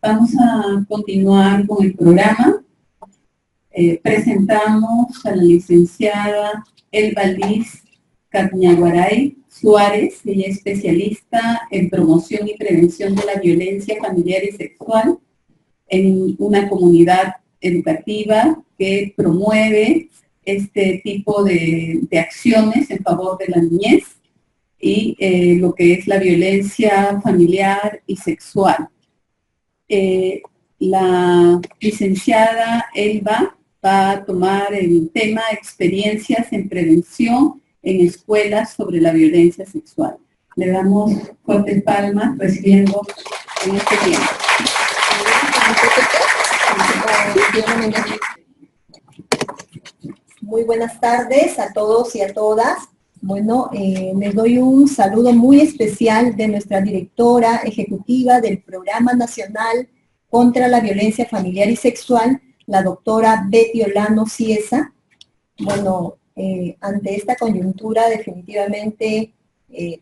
Vamos a continuar con el programa. Presentamos a la licenciada Elba Liz Cañaguaray Suárez. Ella es especialista en promoción y prevención de la violencia familiar y sexual en una comunidad educativa que promueve este tipo de acciones en favor de la niñez y lo que es la violencia familiar y sexual. La licenciada Elba va a tomar el tema experiencias en prevención en escuelas sobre la violencia sexual. Le damos fuertes palmas recibiendo en este tiempo. Muy buenas tardes a todos y a todas. Bueno, les doy un saludo muy especial de nuestra directora ejecutiva del Programa Nacional contra la Violencia Familiar y Sexual, la doctora Betty Olano Ciesa. Bueno, ante esta coyuntura definitivamente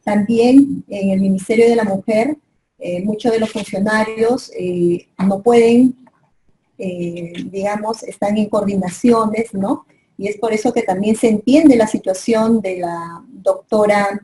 también en el Ministerio de la Mujer, muchos de los funcionarios no pueden, digamos, están en coordinaciones, ¿no? Y es por eso que también se entiende la situación de la doctora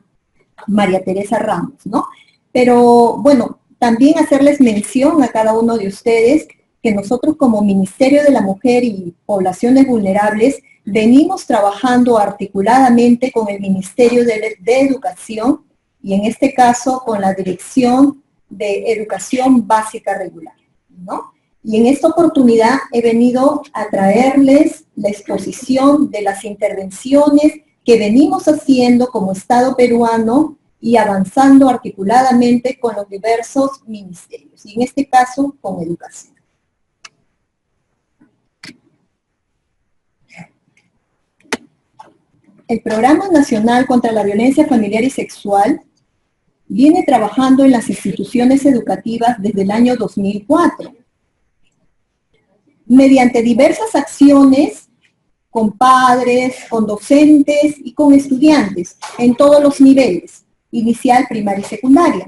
María Teresa Ramos, ¿no? Pero, bueno, también hacerles mención a cada uno de ustedes que nosotros como Ministerio de la Mujer y Poblaciones Vulnerables venimos trabajando articuladamente con el Ministerio de Educación y en este caso con la Dirección de Educación Básica Regular, ¿no? Y en esta oportunidad he venido a traerles la exposición de las intervenciones que venimos haciendo como Estado peruano y avanzando articuladamente con los diversos ministerios, y en este caso con educación. El Programa Nacional contra la Violencia Familiar y Sexual viene trabajando en las instituciones educativas desde el año 2004. Mediante diversas acciones con padres, con docentes y con estudiantes en todos los niveles, inicial, primaria y secundaria.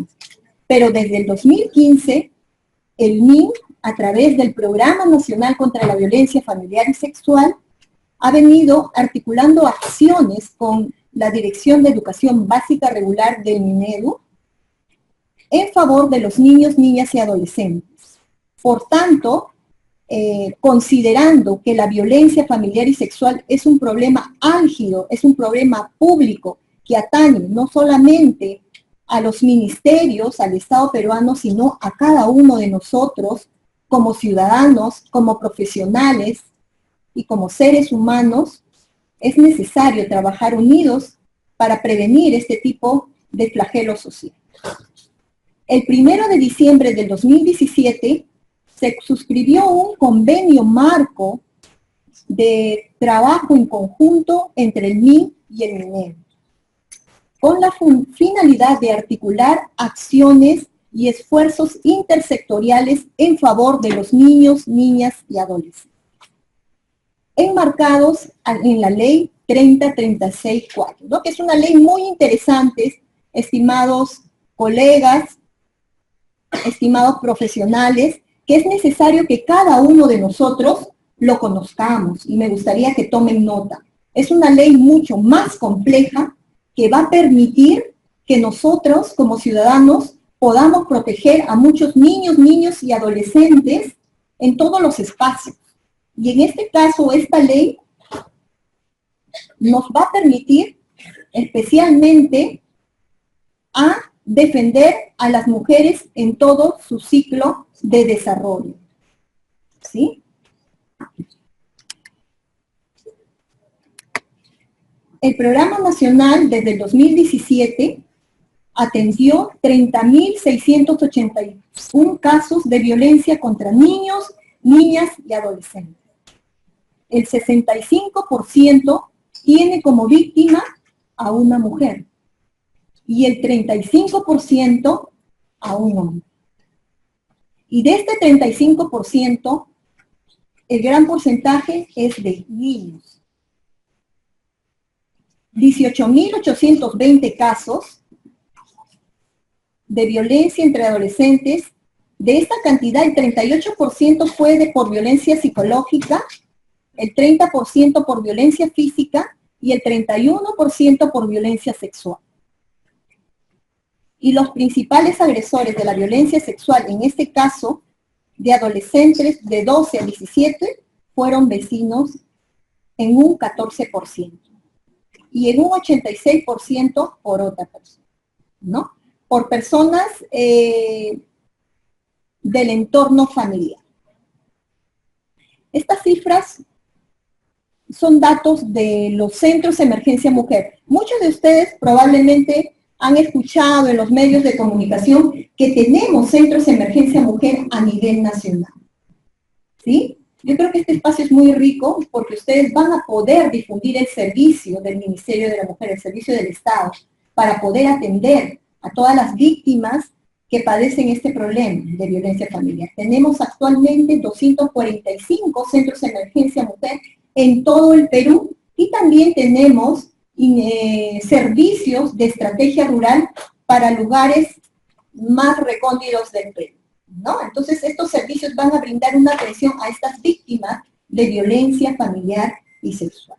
Pero desde el 2015, el MIN, a través del Programa Nacional contra la Violencia Familiar y Sexual, ha venido articulando acciones con la Dirección de Educación Básica Regular del MINEDU en favor de los niños, niñas y adolescentes. Por tanto, considerando que la violencia familiar y sexual es un problema álgido, es un problema público que atañe no solamente a los ministerios, al Estado peruano, sino a cada uno de nosotros como ciudadanos, como profesionales y como seres humanos, es necesario trabajar unidos para prevenir este tipo de flagelo social. El 1 de diciembre del 2017 se suscribió un convenio marco de trabajo en conjunto entre el MIN y el MINEDU, con la finalidad de articular acciones y esfuerzos intersectoriales en favor de los niños, niñas y adolescentes, enmarcados en la Ley 3036-4, ¿no? Que es una ley muy interesante, estimados colegas, estimados profesionales, que es necesario que cada uno de nosotros lo conozcamos, y me gustaría que tomen nota. Es una ley mucho más compleja que va a permitir que nosotros, como ciudadanos, podamos proteger a muchos niños y adolescentes en todos los espacios. Y en este caso, esta ley nos va a permitir especialmente a defender a las mujeres en todo su ciclo de desarrollo. ¿Sí? El Programa Nacional desde el 2017 atendió 30.681 casos de violencia contra niños, niñas y adolescentes. El 65% tiene como víctima a una mujer y el 35% a un hombre. Y de este 35%, el gran porcentaje es de niños. 18.820 casos de violencia entre adolescentes De esta cantidad, el 38% fue por violencia psicológica, el 30% por violencia física y el 31% por violencia sexual. Y los principales agresores de la violencia sexual, en este caso, de adolescentes de 12 a 17, fueron vecinos en un 14%. Y en un 86% por otra persona, ¿no? Por personas del entorno familiar. Estas cifras son datos de los centros de emergencia mujer. Muchos de ustedes probablemente han escuchado en los medios de comunicación que tenemos centros de emergencia mujer a nivel nacional. ¿Sí? Yo creo que este espacio es muy rico porque ustedes van a poder difundir el servicio del Ministerio de la Mujer, el servicio del Estado, para poder atender a todas las víctimas que padecen este problema de violencia familiar. Tenemos actualmente 245 centros de emergencia mujer en todo el Perú y también tenemos servicios de estrategia rural para lugares más recónditos del Perú, ¿no? Entonces estos servicios van a brindar una atención a estas víctimas de violencia familiar y sexual.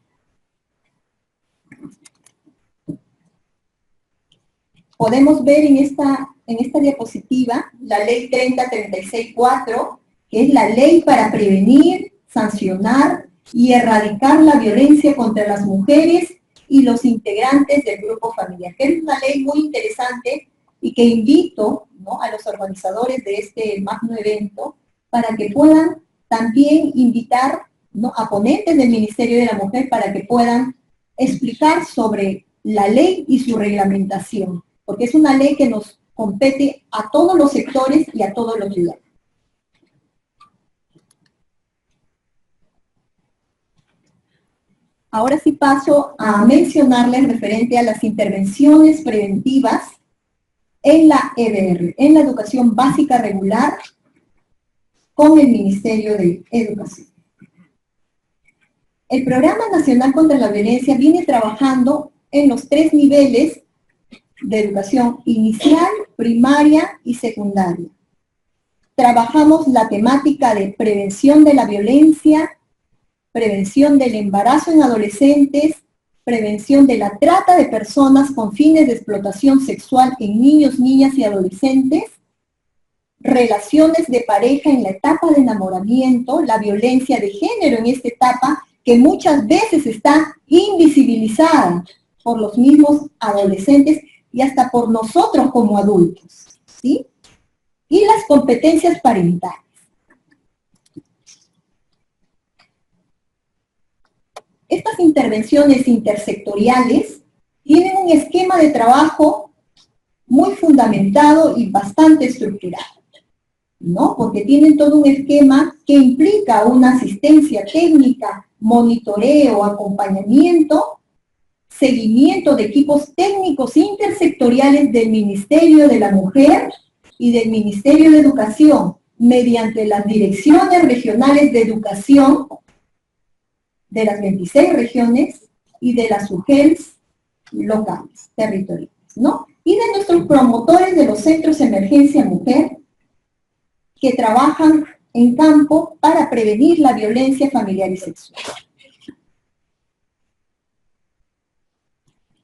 Podemos ver en esta diapositiva la ley 3036-4, que es la ley para prevenir, sancionar y erradicar la violencia contra las mujeres y los integrantes del grupo familiar, que es una ley muy interesante y que invito, ¿no?, a los organizadores de este magno evento para que puedan también invitar, ¿no?, a ponentes del Ministerio de la Mujer para que puedan explicar sobre la ley y su reglamentación, porque es una ley que nos compete a todos los sectores y a todos los ciudadanos. Ahora sí paso a mencionarles referente a las intervenciones preventivas en la EBR, en la educación básica regular, con el Ministerio de Educación. El Programa Nacional contra la Violencia viene trabajando en los 3 niveles de educación inicial, primaria y secundaria. Trabajamos la temática de prevención de la violencia, prevención del embarazo en adolescentes, prevención de la trata de personas con fines de explotación sexual en niños, niñas y adolescentes, relaciones de pareja en la etapa de enamoramiento, la violencia de género en esta etapa, que muchas veces está invisibilizada por los mismos adolescentes y hasta por nosotros como adultos, ¿sí? Y las competencias parentales. Estas intervenciones intersectoriales tienen un esquema de trabajo muy fundamentado y bastante estructurado, ¿no? Porque tienen todo un esquema que implica una asistencia técnica, monitoreo, acompañamiento, seguimiento de equipos técnicos intersectoriales del Ministerio de la Mujer y del Ministerio de Educación, mediante las direcciones regionales de educación de las 26 regiones y de las UGELs locales, territoriales, ¿no? Y de nuestros promotores de los centros de emergencia mujer que trabajan en campo para prevenir la violencia familiar y sexual.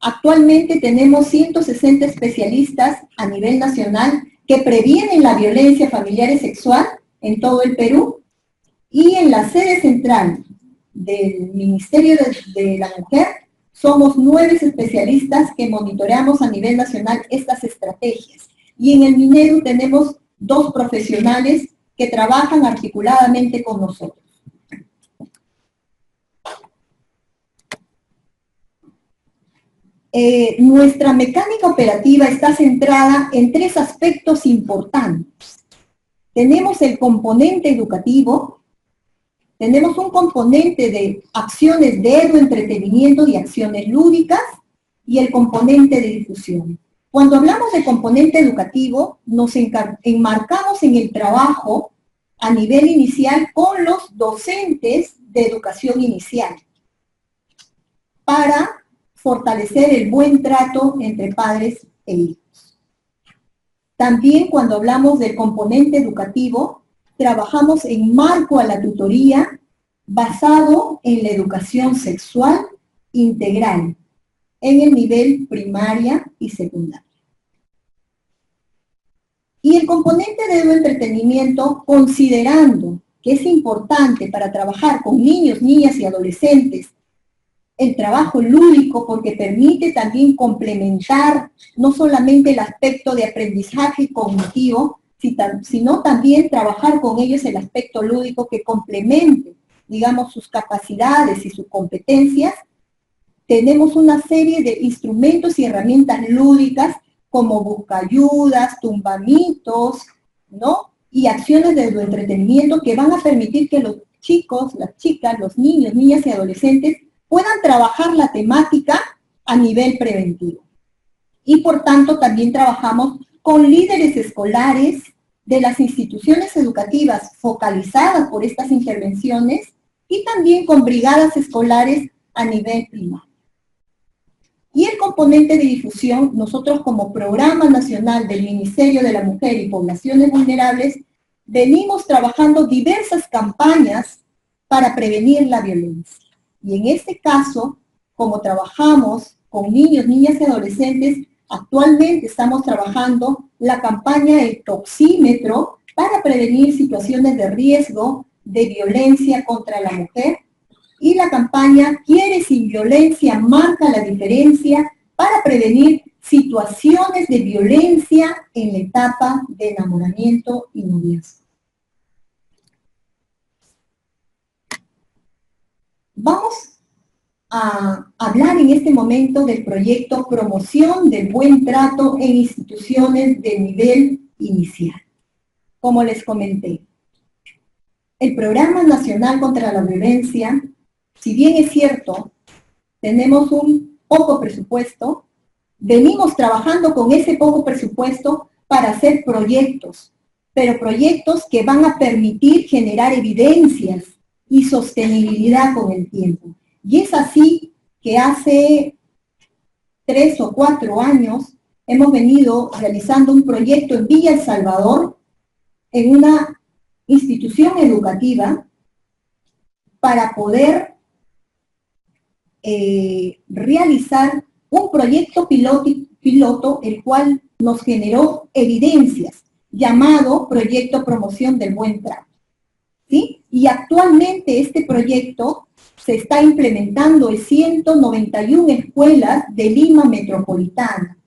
Actualmente tenemos 160 especialistas a nivel nacional que previenen la violencia familiar y sexual en todo el Perú, y en la sede central del Ministerio de la Mujer somos 9 especialistas que monitoreamos a nivel nacional estas estrategias. Y en el Minedu tenemos 2 profesionales que trabajan articuladamente con nosotros. Nuestra mecánica operativa está centrada en 3 aspectos importantes. Tenemos el componente educativo, tenemos un componente de acciones de eduentretenimiento y acciones lúdicas, y el componente de difusión. Cuando hablamos de componente educativo, nos enmarcamos en el trabajo a nivel inicial con los docentes de educación inicial, para fortalecer el buen trato entre padres e hijos. También cuando hablamos del componente educativo, trabajamos en marco a la tutoría basado en la educación sexual integral en el nivel primaria y secundaria. Y el componente de entretenimiento, considerando que es importante para trabajar con niños, niñas y adolescentes, el trabajo lúdico, porque permite también complementar no solamente el aspecto de aprendizaje cognitivo, sino también trabajar con ellos el aspecto lúdico que complemente, digamos, sus capacidades y sus competencias. Tenemos una serie de instrumentos y herramientas lúdicas como buscayudas, tumbamitos, ¿no? Y acciones de entretenimiento que van a permitir que los chicos, las chicas, los niños, niñas y adolescentes puedan trabajar la temática a nivel preventivo. Y por tanto también trabajamos con líderes escolares de las instituciones educativas focalizadas por estas intervenciones y también con brigadas escolares a nivel primario. Y el componente de difusión, nosotros como Programa Nacional del Ministerio de la Mujer y Poblaciones Vulnerables, venimos trabajando diversas campañas para prevenir la violencia. Y en este caso, como trabajamos con niños, niñas y adolescentes, actualmente estamos trabajando la campaña El Toxímetro para prevenir situaciones de riesgo de violencia contra la mujer, y la campaña Quiere sin violencia, marca la diferencia para prevenir situaciones de violencia en la etapa de enamoramiento y noviazgo. Vamos a hablar en este momento del proyecto Promoción del Buen Trato en Instituciones de Nivel Inicial. Como les comenté, el Programa Nacional contra la Violencia, si bien es cierto, tenemos un poco presupuesto, venimos trabajando con ese poco presupuesto para hacer proyectos, pero proyectos que van a permitir generar evidencias y sostenibilidad con el tiempo. Y es así que hace 3 o 4 años hemos venido realizando un proyecto en Villa El Salvador, en una institución educativa, para poder realizar un proyecto piloto, el cual nos generó evidencias, llamado Proyecto Promoción del Buen Trato, ¿sí? Y actualmente este proyecto se está implementando en 191 escuelas de Lima Metropolitana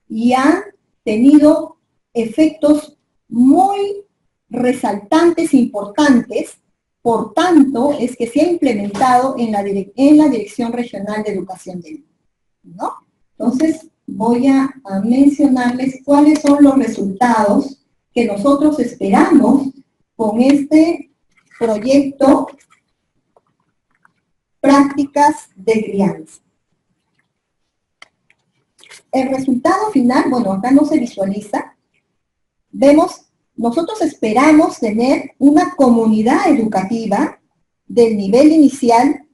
y han tenido efectos muy resaltantes e importantes. Por tanto, es que se ha implementado en la Dirección Regional de Educación de Lima, ¿no? Entonces, voy a mencionarles cuáles son los resultados que nosotros esperamos con este proyecto Prácticas de Crianza. El resultado final, bueno, acá no se visualiza. Vemos, nosotros esperamos tener una comunidad educativa del nivel inicial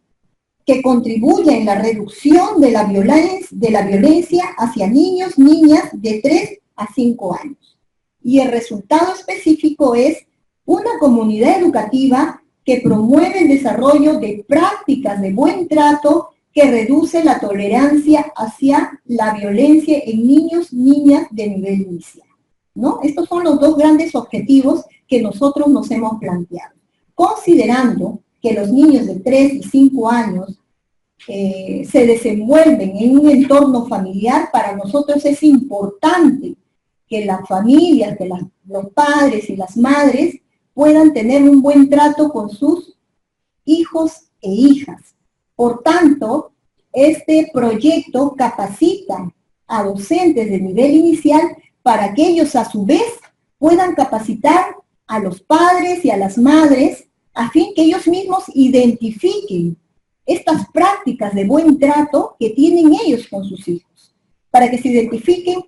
que contribuya en la reducción de la violencia hacia niños, niñas de 3 a 5 años. Y el resultado específico es una comunidad educativa que promueve el desarrollo de prácticas de buen trato que reduce la tolerancia hacia la violencia en niños, niñas de nivel inicial, ¿no? Estos son los 2 grandes objetivos que nosotros nos hemos planteado. Considerando que los niños de 3 y 5 años se desenvuelven en un entorno familiar, para nosotros es importante que las familias, que los padres y las madres puedan tener un buen trato con sus hijos e hijas. Por tanto, este proyecto capacita a docentes de nivel inicial para que ellos a su vez puedan capacitar a los padres y a las madres a fin que ellos mismos identifiquen estas prácticas de buen trato que tienen ellos con sus hijos, para que se identifiquen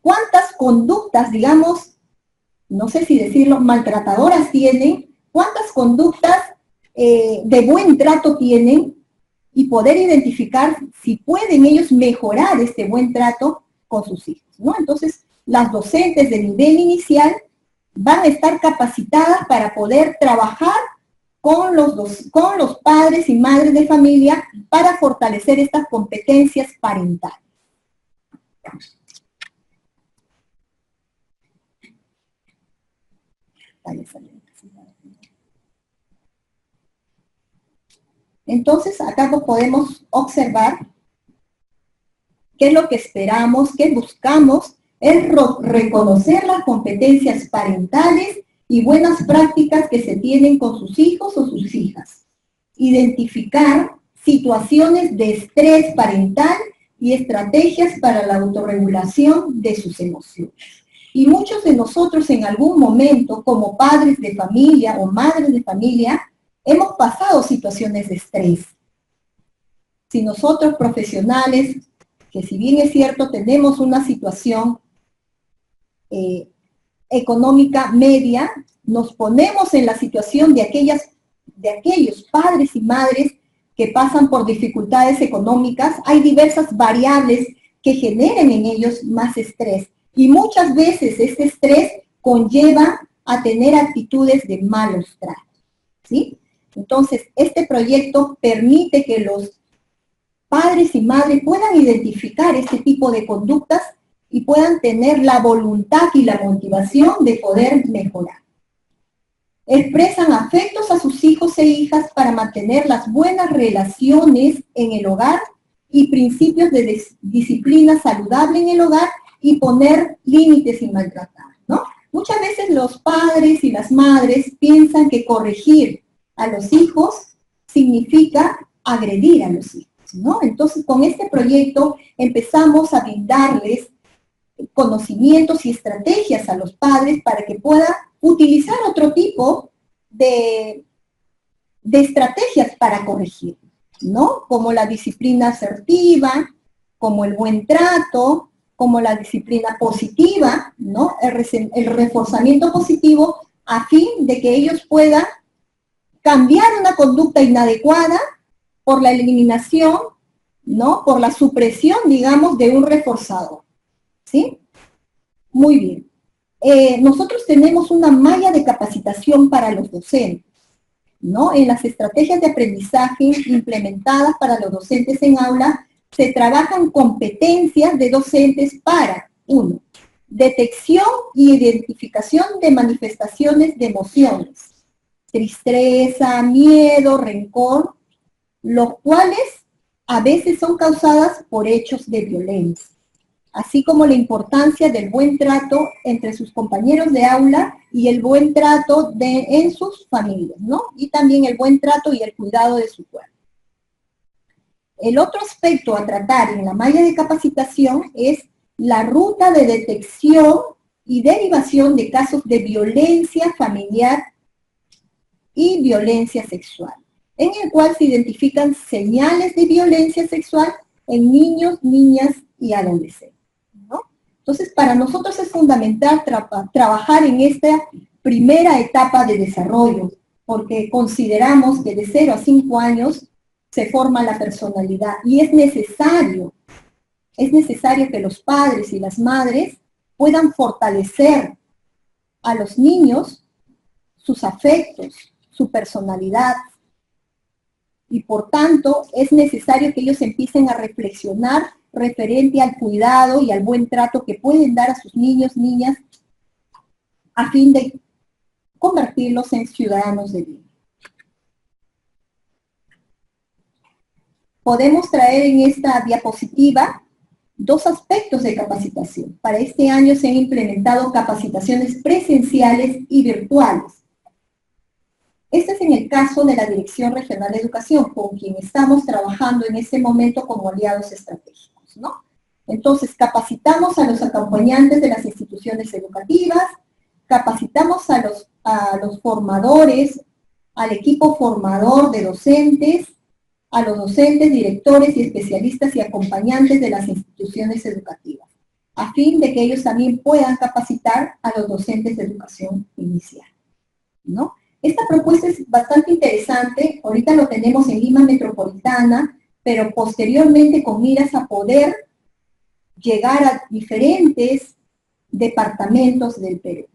cuántas conductas, digamos, no sé si decirlo, maltratadoras tienen, cuántas conductas de buen trato tienen, y poder identificar si pueden ellos mejorar este buen trato con sus hijos. ¿no? Entonces, las docentes de nivel inicial van a estar capacitadas para poder trabajar con los padres y madres de familia para fortalecer estas competencias parentales. Entonces, acá podemos observar qué es lo que esperamos, qué buscamos, es reconocer las competencias parentales y buenas prácticas que se tienen con sus hijos o sus hijas. Identificar situaciones de estrés parental y estrategias para la autorregulación de sus emociones. Y muchos de nosotros en algún momento, como padres de familia o madres de familia, hemos pasado situaciones de estrés. Si nosotros profesionales, que si bien es cierto tenemos una situación económica media, nos ponemos en la situación de aquellos padres y madres que pasan por dificultades económicas, hay diversas variables que generen en ellos más estrés. Y muchas veces este estrés conlleva a tener actitudes de malos tratos, ¿sí? Entonces, este proyecto permite que los padres y madres puedan identificar este tipo de conductas y puedan tener la voluntad y la motivación de poder mejorar. Expresan afectos a sus hijos e hijas para mantener las buenas relaciones en el hogar y principios de disciplina saludable en el hogar y poner límites sin maltratar, ¿no? Muchas veces los padres y las madres piensan que corregir a los hijos significa agredir a los hijos, ¿no? Entonces, con este proyecto empezamos a brindarles conocimientos y estrategias a los padres para que puedan utilizar otro tipo de estrategias para corregir, ¿no? Como la disciplina asertiva, como el buen trato, como la disciplina positiva, ¿no? El reforzamiento positivo a fin de que ellos puedan cambiar una conducta inadecuada por la eliminación, ¿no? Por la supresión, digamos, de un reforzador, ¿sí? Muy bien. Nosotros tenemos una malla de capacitación para los docentes, ¿no? En las estrategias de aprendizaje implementadas para los docentes en aula, se trabajan competencias de docentes para, 1, detección y identificación de manifestaciones de emociones, tristeza, miedo, rencor, los cuales a veces son causadas por hechos de violencia, así como la importancia del buen trato entre sus compañeros de aula y el buen trato en sus familias, ¿no? Y también el buen trato y el cuidado de su cuerpo. El otro aspecto a tratar en la malla de capacitación es la ruta de detección y derivación de casos de violencia familiar y violencia sexual, en el cual se identifican señales de violencia sexual en niños, niñas y adolescentes, ¿no? Entonces, para nosotros es fundamental trabajar en esta primera etapa de desarrollo, porque consideramos que de 0 a 5 años se forma la personalidad y es necesario que los padres y las madres puedan fortalecer a los niños sus afectos, su personalidad, y por tanto es necesario que ellos empiecen a reflexionar referente al cuidado y al buen trato que pueden dar a sus niños, niñas, a fin de convertirlos en ciudadanos de bien. Podemos traer en esta diapositiva 2 aspectos de capacitación. Para este año se han implementado capacitaciones presenciales y virtuales. Este es en el caso de la Dirección Regional de Educación, con quien estamos trabajando en este momento como aliados estratégicos, ¿no? Entonces, capacitamos a los acompañantes de las instituciones educativas, capacitamos a los formadores, al equipo formador de docentes, a los docentes, directores y especialistas y acompañantes de las instituciones educativas, a fin de que ellos también puedan capacitar a los docentes de educación inicial, ¿no? Esta propuesta es bastante interesante, ahorita lo tenemos en Lima Metropolitana, pero posteriormente con miras a poder llegar a diferentes departamentos del Perú.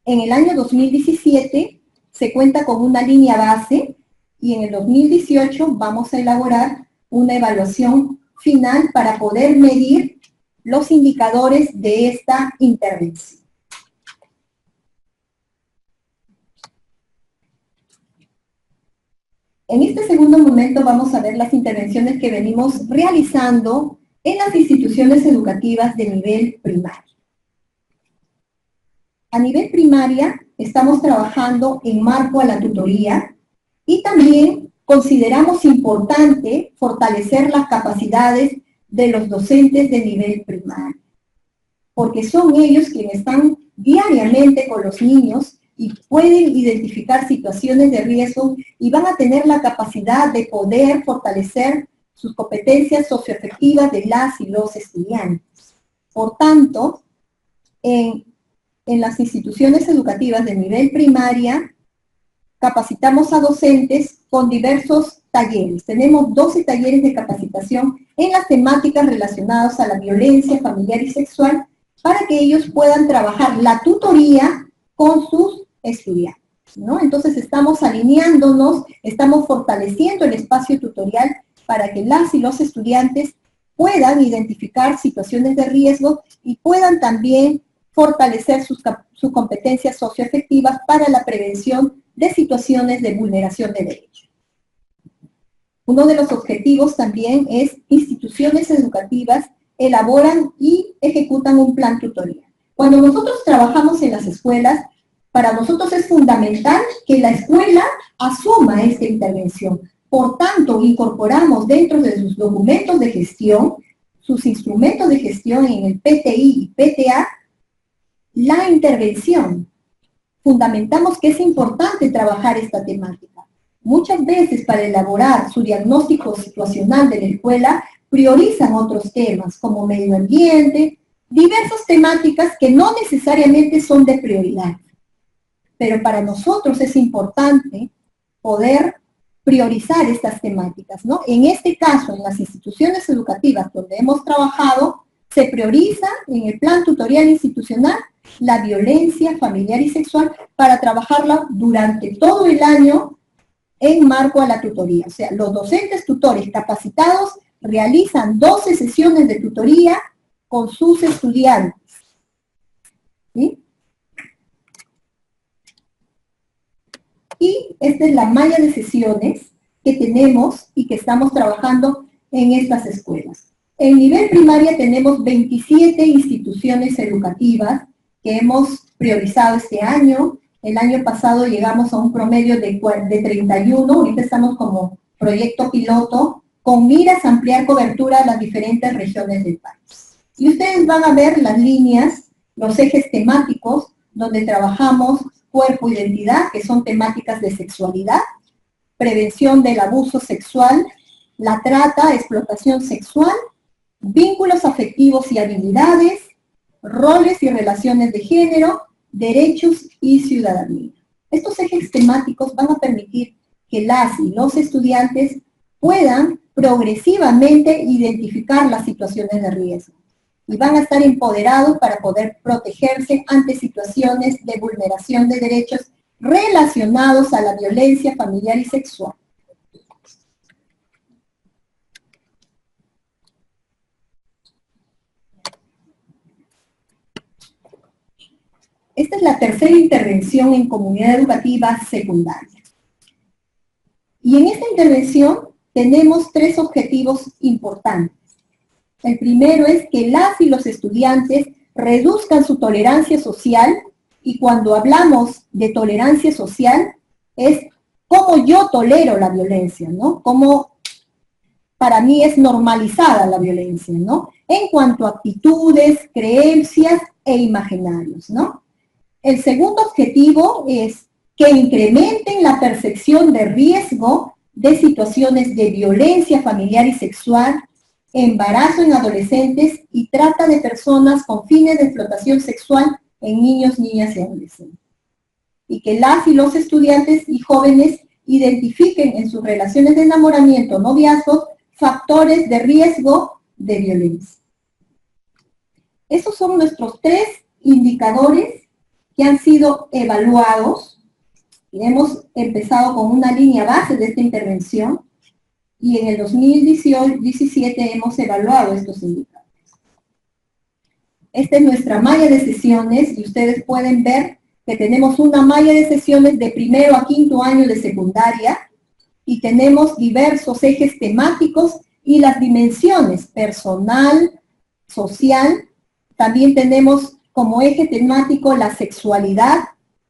En el año 2017 se cuenta con una línea base y en el 2018 vamos a elaborar una evaluación final para poder medir los indicadores de esta intervención. En este segundo momento vamos a ver las intervenciones que venimos realizando en las instituciones educativas de nivel primario. A nivel primaria estamos trabajando en marco a la tutoría y también consideramos importante fortalecer las capacidades de los docentes de nivel primario, porque son ellos quienes están diariamente con los niños y pueden identificar situaciones de riesgo y van a tener la capacidad de poder fortalecer sus competencias socioafectivas de las y los estudiantes. Por tanto, en las instituciones educativas de nivel primaria, capacitamos a docentes con diversos talleres. Tenemos 12 talleres de capacitación en las temáticas relacionadas a la violencia familiar y sexual para que ellos puedan trabajar la tutoría con sus estudiantes, ¿no? Entonces estamos alineándonos, estamos fortaleciendo el espacio tutorial para que las y los estudiantes puedan identificar situaciones de riesgo y puedan también fortalecer sus competencias socioafectivas para la prevención de situaciones de vulneración de derechos. Uno de los objetivos también es instituciones educativas elaboran y ejecutan un plan tutorial. Cuando nosotros trabajamos en las escuelas, para nosotros es fundamental que la escuela asuma esta intervención. Por tanto, incorporamos dentro de sus documentos de gestión, sus instrumentos de gestión en el PTI y PTA, la intervención. Fundamentamos que es importante trabajar esta temática. Muchas veces para elaborar su diagnóstico situacional de la escuela, priorizan otros temas como medio ambiente, diversas temáticas que no necesariamente son de prioridad. Pero para nosotros es importante poder priorizar estas temáticas, ¿no? En este caso, en las instituciones educativas donde hemos trabajado, se prioriza en el plan tutorial institucional la violencia familiar y sexual para trabajarla durante todo el año en marco a la tutoría. O sea, los docentes tutores capacitados realizan 12 sesiones de tutoría con sus estudiantes. ¿Sí? Y esta es la malla de sesiones que tenemos y que estamos trabajando en estas escuelas. En nivel primaria tenemos 27 instituciones educativas que hemos priorizado este año. El año pasado llegamos a un promedio de 31, ahorita estamos como proyecto piloto, con miras a ampliar cobertura a las diferentes regiones del país. Y ustedes van a ver las líneas, los ejes temáticos, donde trabajamos cuerpo, identidad, que son temáticas de sexualidad, prevención del abuso sexual, la trata, explotación sexual, vínculos afectivos y habilidades, roles y relaciones de género, derechos y ciudadanía. Estos ejes temáticos van a permitir que las y los estudiantes puedan progresivamente identificar las situaciones de riesgo y van a estar empoderados para poder protegerse ante situaciones de vulneración de derechos relacionados a la violencia familiar y sexual. Esta es la tercera intervención en comunidad educativa secundaria. Y en esta intervención tenemos 3 objetivos importantes. El primero es que las y los estudiantes reduzcan su tolerancia social, y cuando hablamos de tolerancia social es cómo yo tolero la violencia, ¿no? Cómo para mí es normalizada la violencia, ¿no? En cuanto a actitudes, creencias e imaginarios, ¿no? El segundo objetivo es que incrementen la percepción de riesgo de situaciones de violencia familiar y sexual, embarazo en adolescentes y trata de personas con fines de explotación sexual en niños, niñas y adolescentes. Y que las y los estudiantes y jóvenes identifiquen en sus relaciones de enamoramiento o noviazgos factores de riesgo de violencia. Esos son nuestros 3 indicadores que han sido evaluados. Y hemos empezado con una línea base de esta intervención y en el 2017 hemos evaluado estos indicadores. Esta es nuestra malla de sesiones y ustedes pueden ver que tenemos una malla de sesiones de primero a quinto año de secundaria y tenemos diversos ejes temáticos y las dimensiones personal, social. También tenemos como eje temático la sexualidad,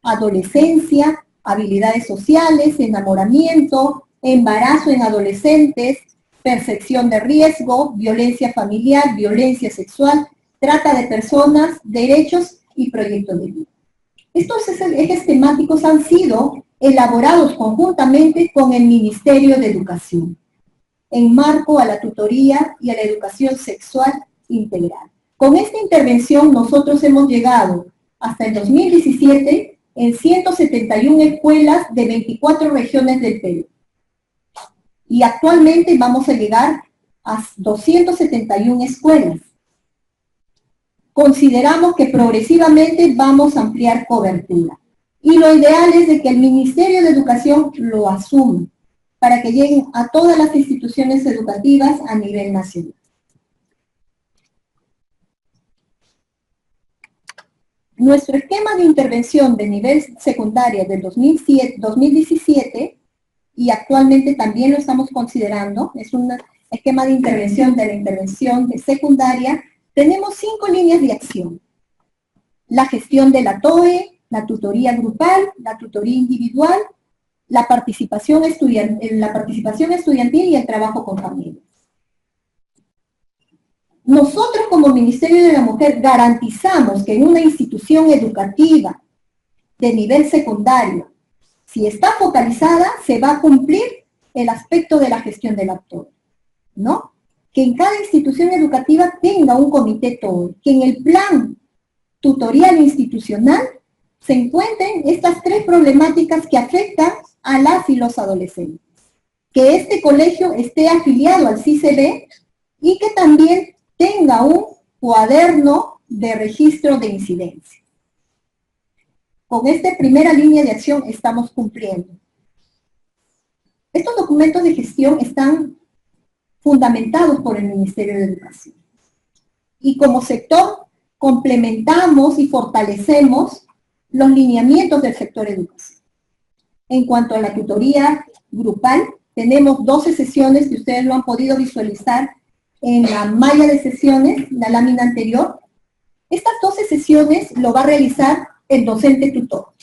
adolescencia, habilidades sociales, enamoramiento, embarazo en adolescentes, percepción de riesgo, violencia familiar, violencia sexual, trata de personas, derechos y proyectos de vida. Estos ejes temáticos han sido elaborados conjuntamente con el Ministerio de Educación, en marco a la tutoría y a la educación sexual integral. Con esta intervención nosotros hemos llegado hasta el 2017 en 171 escuelas de 24 regiones del Perú. Y actualmente vamos a llegar a 271 escuelas. Consideramos que progresivamente vamos a ampliar cobertura. Y lo ideal es de que el Ministerio de Educación lo asuma para que lleguen a todas las instituciones educativas a nivel nacional. Nuestro esquema de intervención de nivel secundaria del 2017, y actualmente también lo estamos considerando, es un esquema de intervención de la intervención de secundaria. Tenemos 5 líneas de acción: la gestión de la TOE, la tutoría grupal, la tutoría individual, la participación estudiantil y el trabajo con familias. Nosotros como Ministerio de la Mujer garantizamos que en una institución educativa de nivel secundario, si está focalizada, se va a cumplir el aspecto de la gestión del actor, ¿no? Que en cada institución educativa tenga un comité TOE, que en el plan tutorial institucional se encuentren estas 3 problemáticas que afectan a las y los adolescentes. Que este colegio esté afiliado al CICB y que también tenga un cuaderno de registro de incidencia. Con esta primera línea de acción estamos cumpliendo. Estos documentos de gestión están fundamentados por el Ministerio de Educación. Y como sector complementamos y fortalecemos los lineamientos del sector educación. En cuanto a la tutoría grupal, tenemos 12 sesiones que ustedes lo han podido visualizar en la malla de sesiones, la lámina anterior. Estas 12 sesiones lo va a realizar el docente tutor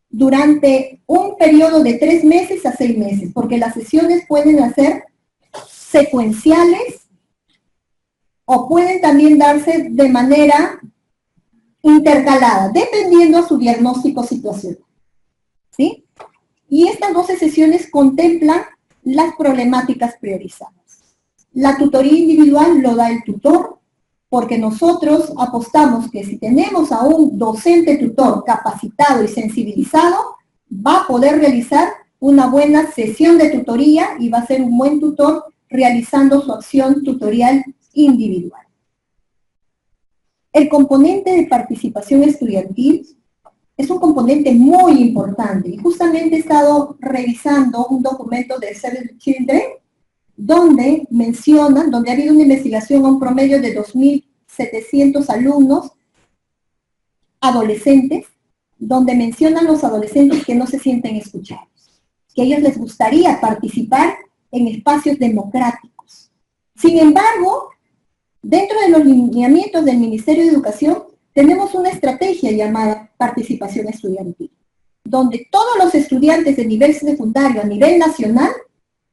durante un periodo de 3 meses a 6 meses, porque las sesiones pueden ser secuenciales o pueden también darse de manera intercalada, dependiendo a su diagnóstico situacional, ¿sí? Y estas 12 sesiones contemplan las problemáticas priorizadas. La tutoría individual lo da el tutor, porque nosotros apostamos que si tenemos a un docente tutor capacitado y sensibilizado, va a poder realizar una buena sesión de tutoría y va a ser un buen tutor realizando su acción tutorial individual. El componente de participación estudiantil es un componente muy importante y justamente he estado revisando un documento de Save the Children donde mencionan, donde ha habido una investigación a un promedio de 2.700 alumnos adolescentes, donde mencionan los adolescentes que no se sienten escuchados, que a ellos les gustaría participar en espacios democráticos. Sin embargo, dentro de los lineamientos del Ministerio de Educación, tenemos una estrategia llamada participación estudiantil, donde todos los estudiantes de nivel secundario a nivel nacional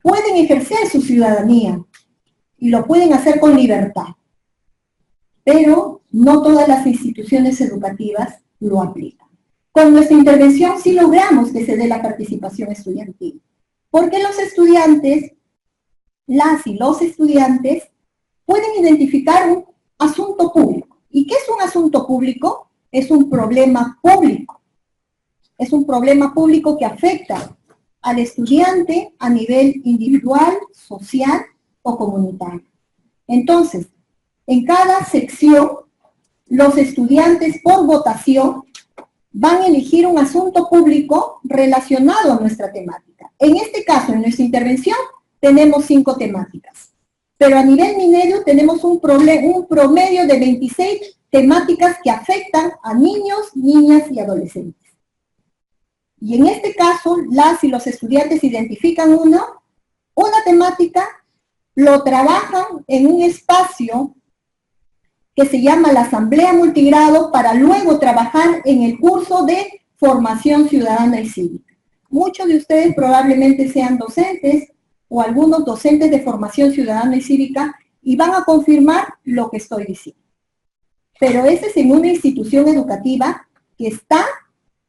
pueden ejercer su ciudadanía y lo pueden hacer con libertad. Pero no todas las instituciones educativas lo aplican. Con nuestra intervención sí logramos que se dé la participación estudiantil, porque los estudiantes, las y los estudiantes, pueden identificar un asunto público. ¿Y qué es un asunto público? Es un problema público. Es un problema público que afecta al estudiante a nivel individual, social o comunitaria. Entonces, en cada sección, los estudiantes por votación van a elegir un asunto público relacionado a nuestra temática. En este caso, en nuestra intervención, tenemos 5 temáticas. Pero a nivel Minedu tenemos un promedio de 26 temáticas que afectan a niños, niñas y adolescentes. Y en este caso, las y los estudiantes identifican una temática, lo trabajan en un espacio que se llama la Asamblea Multigrado para luego trabajar en el curso de Formación Ciudadana y Cívica. Muchos de ustedes probablemente sean docentes o algunos docentes de Formación Ciudadana y Cívica y van a confirmar lo que estoy diciendo. Pero ese es en una institución educativa que está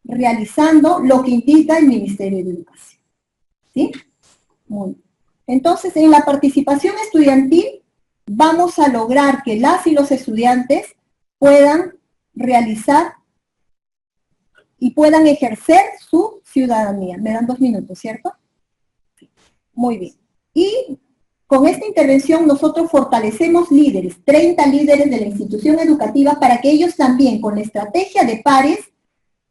realizando lo que indica el Ministerio de Educación. ¿Sí? Muy bien. Entonces, en la participación estudiantil, vamos a lograr que las y los estudiantes puedan realizar y puedan ejercer su ciudadanía. Me dan 2 minutos, ¿cierto? Muy bien. Y con esta intervención nosotros fortalecemos líderes, 30 líderes de la institución educativa para que ellos también con la estrategia de pares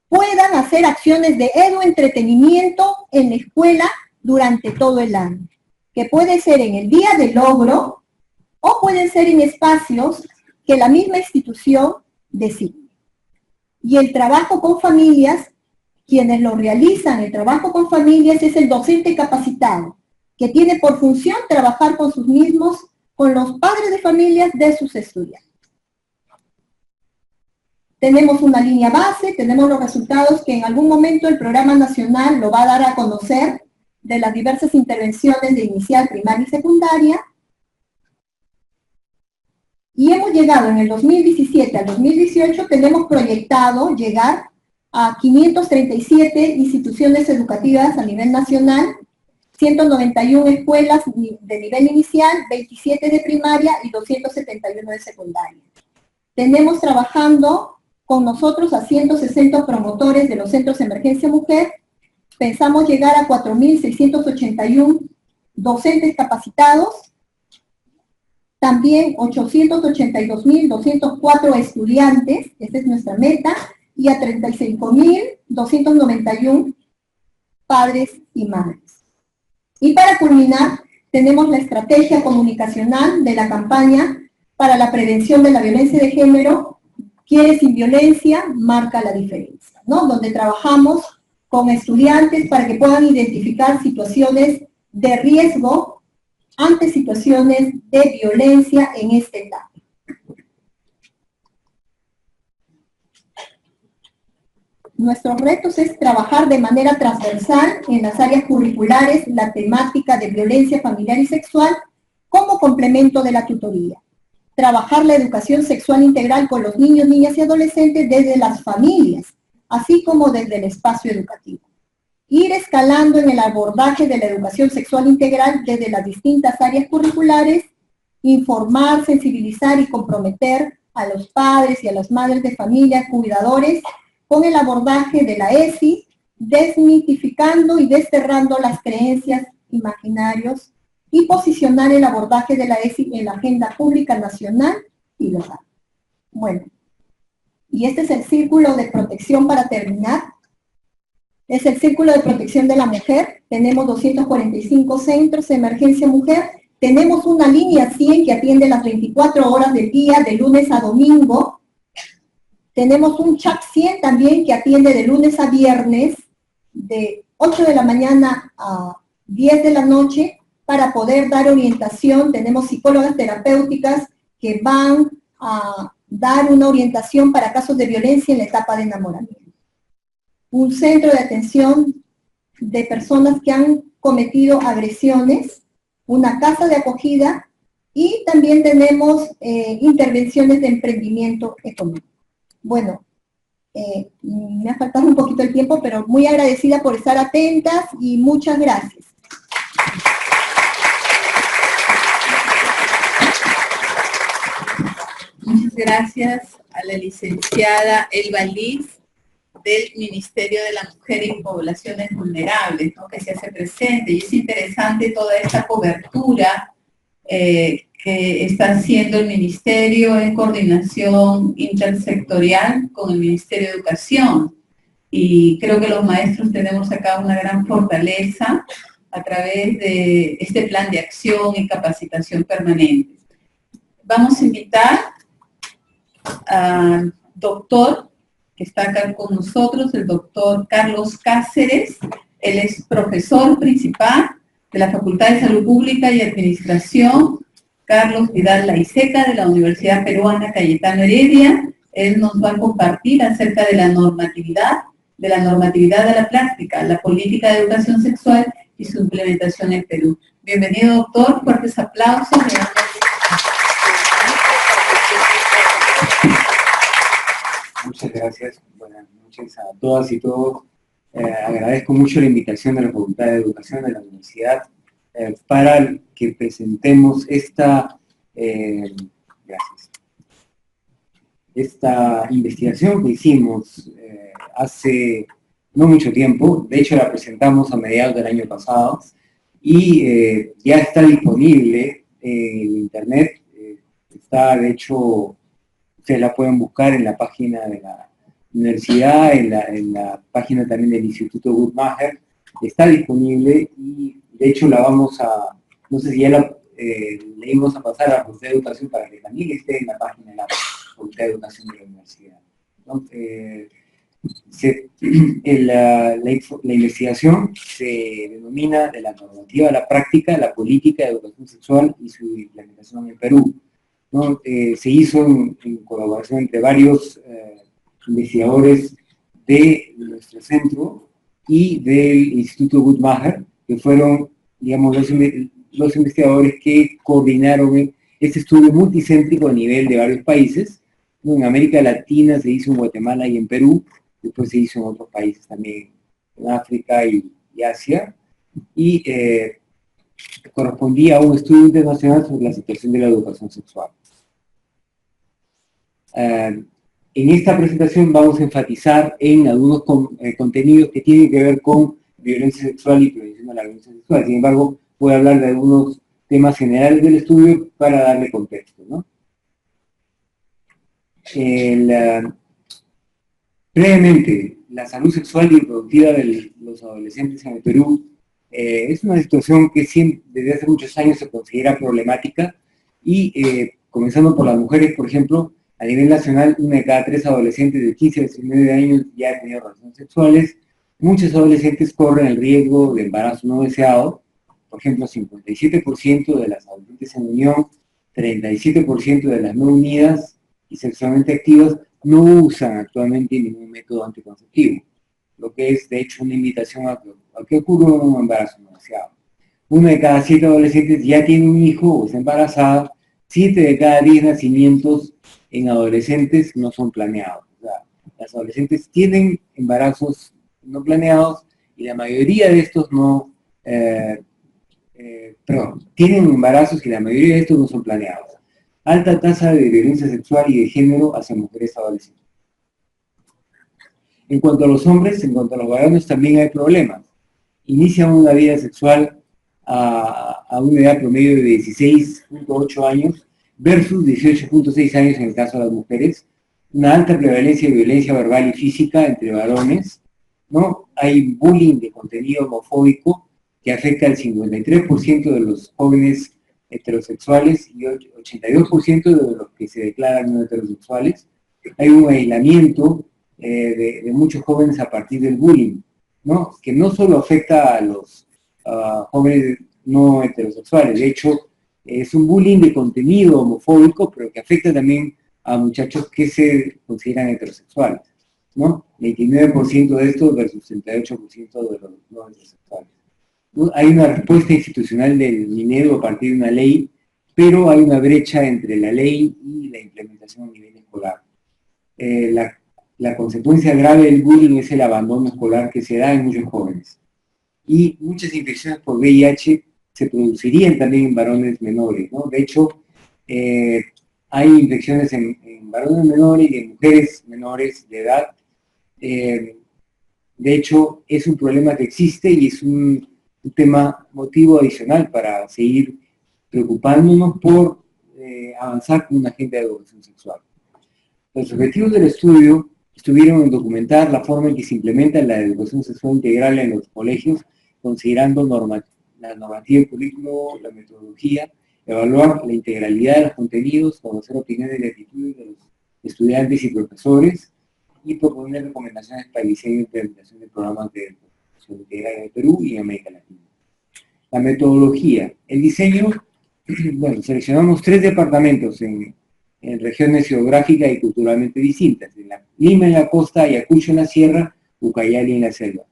puedan hacer acciones de eduentretenimiento en la escuela durante todo el año, que puede ser en el día del logro o pueden ser en espacios que la misma institución designe. Y el trabajo con familias, quienes lo realizan, el trabajo con familias es el docente capacitado, que tiene por función trabajar con sus mismos, con los padres de familias de sus estudiantes. Tenemos una línea base, tenemos los resultados que en algún momento el programa nacional lo va a dar a conocer de las diversas intervenciones de inicial, primaria y secundaria. Y hemos llegado en el 2017 al 2018, tenemos proyectado llegar a 537 instituciones educativas a nivel nacional, 191 escuelas de nivel inicial, 27 de primaria y 271 de secundaria. Tenemos trabajando con nosotros a 160 promotores de los centros de emergencia mujer. Pensamos llegar a 4.681 docentes capacitados, también 882.204 estudiantes, esa es nuestra meta, y a 35.291 padres y madres. Y para culminar, tenemos la estrategia comunicacional de la campaña para la prevención de la violencia de género, Quiere sin violencia, marca la diferencia, ¿no? Donde trabajamos con estudiantes para que puedan identificar situaciones de riesgo ante situaciones de violencia en esta etapa. Nuestros retos es trabajar de manera transversal en las áreas curriculares la temática de violencia familiar y sexual como complemento de la tutoría. Trabajar la educación sexual integral con los niños, niñas y adolescentes desde las familias, así como desde el espacio educativo. Ir escalando en el abordaje de la educación sexual integral desde las distintas áreas curriculares, informar, sensibilizar y comprometer a los padres y a las madres de familia, cuidadores, con el abordaje de la ESI, desmitificando y desterrando las creencias imaginarios y posicionar el abordaje de la ESI en la agenda pública nacional y local. Bueno, y este es el círculo de protección para terminar. Es el círculo de protección de la mujer. Tenemos 245 centros de emergencia mujer. Tenemos una línea 100 que atiende las 24 horas del día, de lunes a domingo. Tenemos un chat 100 también que atiende de lunes a viernes, de 8 de la mañana a 10 de la noche, para poder dar orientación. Tenemos psicólogas terapéuticas que van a dar una orientación para casos de violencia en la etapa de enamoramiento. Un centro de atención de personas que han cometido agresiones, una casa de acogida y también tenemos intervenciones de emprendimiento económico. Bueno, me ha faltado un poquito el tiempo, pero muy agradecida por estar atentas y muchas gracias. Muchas gracias a la licenciada Elba Liz del Ministerio de la Mujer y Poblaciones Vulnerables, ¿no?, que se hace presente. Y es interesante toda esta cobertura que está haciendo el Ministerio en coordinación intersectorial con el Ministerio de Educación. Y creo que los maestros tenemos acá una gran fortaleza a través de este plan de acción y capacitación permanente. Vamos a invitar al doctor que está acá con nosotros, el doctor Carlos Cáceres. Él es profesor principal de la Facultad de Salud Pública y Administración Carlos Vidal Laiseca de la Universidad Peruana Cayetano Heredia. Él nos va a compartir acerca de la normatividad de la práctica, la política de educación sexual y su implementación en Perú. Bienvenido, doctor. Fuertes aplausos. Muchas gracias. Buenas noches a todas y todos. Agradezco mucho la invitación de la Facultad de Educación de la Universidad para que presentemos esta investigación que hicimos hace no mucho tiempo. De hecho, la presentamos a mediados del año pasado y ya está disponible en internet. Está, de hecho, ustedes la pueden buscar en la página de la universidad, en la página también del Instituto Guttmacher. Está disponible y de hecho la vamos a, no sé si ya le íbamos a pasar a la Facultad de Educación para que también esté en la página de la Facultad de Educación de la universidad, ¿no? La investigación se denomina de la normativa a la práctica, la política de educación sexual y su implementación en Perú, ¿no? Se hizo en colaboración entre varios investigadores de nuestro centro y del Instituto Guttmacher, que fueron, digamos, los investigadores que coordinaron este estudio multicéntrico a nivel de varios países, ¿no? En América Latina se hizo en Guatemala y en Perú, después se hizo en otros países también, en África y Asia, y correspondía a un estudio internacional sobre la situación de la educación sexual. En esta presentación vamos a enfatizar en algunos contenidos que tienen que ver con violencia sexual y prevención de la violencia sexual. Sin embargo, voy a hablar de algunos temas generales del estudio para darle contexto, ¿no? Brevemente, la salud sexual y reproductiva de los adolescentes en el Perú es una situación que desde hace muchos años se considera problemática y comenzando por las mujeres, por ejemplo, a nivel nacional, 1 de cada 3 adolescentes de 15 a 19 años ya ha tenido relaciones sexuales. Muchos adolescentes corren el riesgo de embarazo no deseado. Por ejemplo, 57% de las adolescentes en unión, 37% de las no unidas y sexualmente activas no usan actualmente ningún método anticonceptivo, lo que es, de hecho, una invitación a que ocurra un embarazo no deseado. 1 de cada 7 adolescentes ya tiene un hijo o está embarazada. 7 de cada 10 nacimientos en adolescentes no son planeados. O sea, las adolescentes tienen embarazos no planeados y la mayoría de estos tienen embarazos y la mayoría de estos no son planeados. Alta tasa de violencia sexual y de género hacia mujeres adolescentes. En cuanto a los hombres, en cuanto a los varones, también hay problemas. Inician una vida sexual a una edad promedio de 16.8 años versus 18.6 años en el caso de las mujeres. Una alta prevalencia de violencia verbal y física entre varones, ¿no? Hay bullying de contenido homofóbico que afecta al 53% de los jóvenes heterosexuales y 82% de los que se declaran no heterosexuales. Hay un aislamiento de muchos jóvenes a partir del bullying, ¿no? Que no solo afecta a los jóvenes no heterosexuales. De hecho, es un bullying de contenido homofóbico, pero que afecta también a muchachos que se consideran heterosexuales, ¿no? 29% de estos versus 68% de los no heterosexuales. Hay una respuesta institucional del Minedu a partir de una ley, pero hay una brecha entre la ley y la implementación a nivel escolar. La consecuencia grave del bullying es el abandono escolar que se da en muchos jóvenes. Y muchas infecciones por VIH se producirían también en varones menores, ¿no? De hecho, hay infecciones en varones menores y en mujeres menores de edad. De hecho, es un problema que existe y es un tema motivo adicional para seguir preocupándonos por avanzar con una agenda de educación sexual. Los objetivos del estudio estuvieron en documentar la forma en que se implementa la educación sexual integral en los colegios, considerando la normativa del currículo, la metodología, evaluar la integralidad de los contenidos, conocer opiniones y actitudes de los estudiantes y profesores, y proponer recomendaciones para el diseño e implementación de programas de educación integral en el Perú y en América Latina. La metodología. El diseño, bueno, seleccionamos 3 departamentos en regiones geográficas y culturalmente distintas. Lima en la costa, Ayacucho en la sierra, Ucayali en la selva.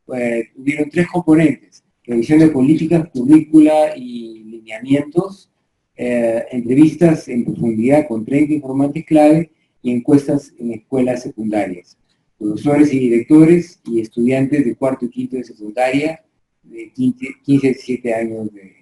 Hubieron 3 componentes: revisión de políticas, currícula y lineamientos, entrevistas en profundidad con 30 informantes clave y encuestas en escuelas secundarias, profesores y directores y estudiantes de cuarto y quinto de secundaria de 15 a 17 años de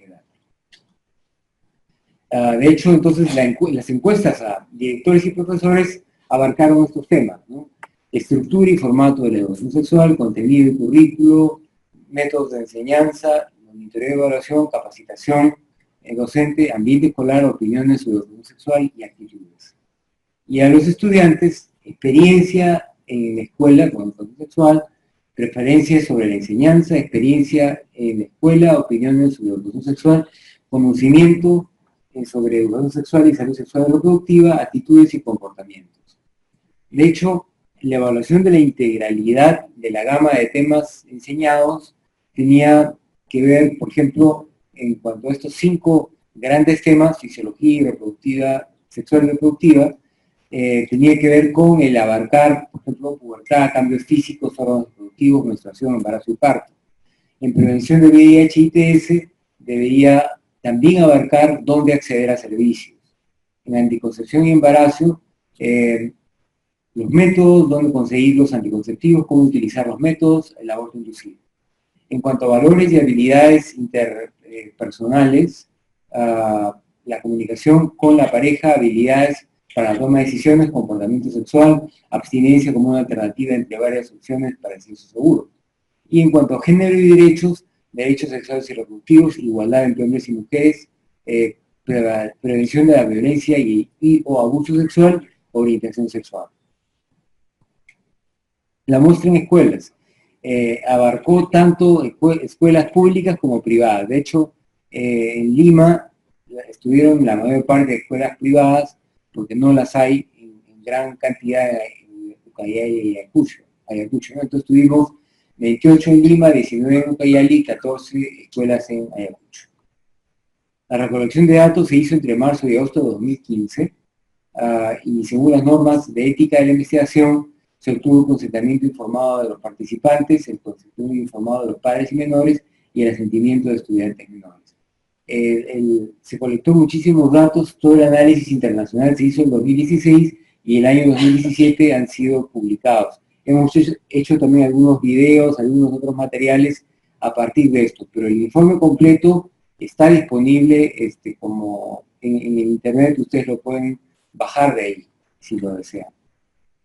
edad. De hecho, entonces, las encuestas a directores y profesores abarcaron estos temas, ¿no? Estructura y formato de la educación sexual, contenido y currículo, métodos de enseñanza, monitoreo y evaluación, capacitación docente, ambiente escolar, opiniones sobre educación sexual y actitudes. Y a los estudiantes, experiencia en la escuela con educación sexual, preferencias sobre la enseñanza, experiencia en la escuela, opiniones sobre educación sexual, conocimiento sobre educación sexual y salud sexual y reproductiva, actitudes y comportamientos. De hecho, la evaluación de la integralidad de la gama de temas enseñados tenía que ver, por ejemplo, en cuanto a estos 5 grandes temas, fisiología reproductiva, sexual y reproductiva, tenía que ver con el abarcar, por ejemplo, pubertad, cambios físicos, órganos reproductivos, menstruación, embarazo y parto. En prevención de VIH y ITS debería también abarcar dónde acceder a servicios. En anticoncepción y embarazo, los métodos, dónde conseguir los anticonceptivos, cómo utilizar los métodos, el aborto inducido. En cuanto a valores y habilidades interpersonales, la comunicación con la pareja, habilidades para la toma de decisiones, comportamiento sexual, abstinencia como una alternativa entre varias opciones para el sexo seguro. Y en cuanto a género y derechos sexuales y reproductivos, igualdad entre hombres y mujeres, prevención de la violencia o abuso sexual, orientación sexual. La muestra en escuelas. Abarcó tanto escuelas públicas como privadas. De hecho, en Lima estuvieron la mayor parte de escuelas privadas, porque no las hay en gran cantidad en Ucayali y Ayacucho, ¿no? Entonces tuvimos 28 en Lima, 19 en Ucayali, 14 escuelas en Ayacucho. La recolección de datos se hizo entre marzo y agosto de 2015, y según las normas de ética de la investigación, se obtuvo consentimiento informado de los participantes, el consentimiento informado de los padres y menores y el asentimiento de estudiantes menores. Se colectó muchísimos datos, todo el análisis internacional se hizo en 2016 y el año 2017 han sido publicados. Hemos hecho también algunos videos, algunos otros materiales a partir de esto, pero el informe completo está disponible como en el internet, ustedes lo pueden bajar de ahí, si lo desean.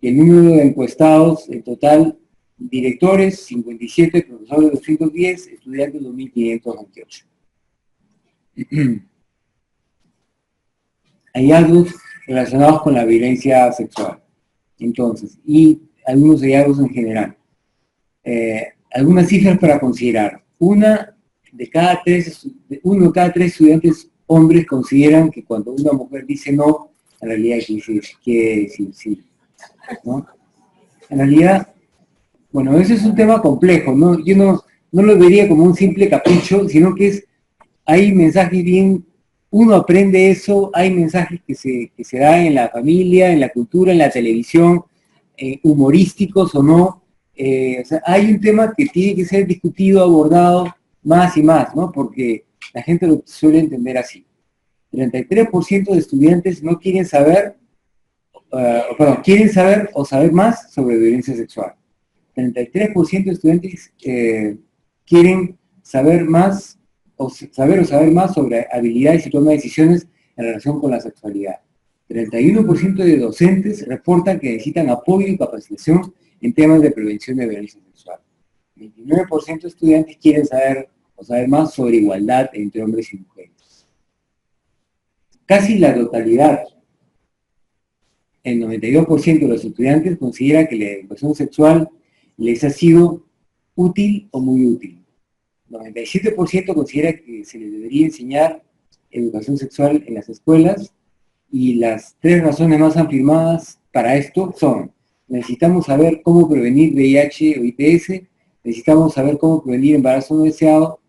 Y el número de encuestados, en total, directores 57, profesores 210, estudiantes 2.528. Hallazgos relacionados con la violencia sexual. Entonces, y algunos hallazgos en general. Algunas cifras para considerar. Uno de cada tres estudiantes hombres consideran que cuando una mujer dice no, en realidad quiere decir sí, ¿no? En realidad, bueno, ese es un tema complejo, ¿no? Yo no lo vería como un simple capricho, sino que hay mensajes bien, uno aprende eso, hay mensajes que se dan en la familia, en la cultura, en la televisión, humorísticos o no. O sea, hay un tema que tiene que ser discutido, abordado más y más, ¿no? Porque la gente lo suele entender así. 33% de estudiantes no quieren saber, quieren saber o saber más sobre violencia sexual. 33% de estudiantes quieren saber más o saber más sobre habilidades y toma de decisiones en relación con la sexualidad. 31% de docentes reportan que necesitan apoyo y capacitación en temas de prevención de violencia sexual. 29% de estudiantes quieren saber más sobre igualdad entre hombres y mujeres. casi la totalidad, el 92% de los estudiantes considera que la educación sexual les ha sido útil o muy útil. 97% considera que se les debería enseñar educación sexual en las escuelas, y las 3 razones más afirmadas para esto son: necesitamos saber cómo prevenir VIH o ITS, necesitamos saber cómo prevenir embarazo no deseado,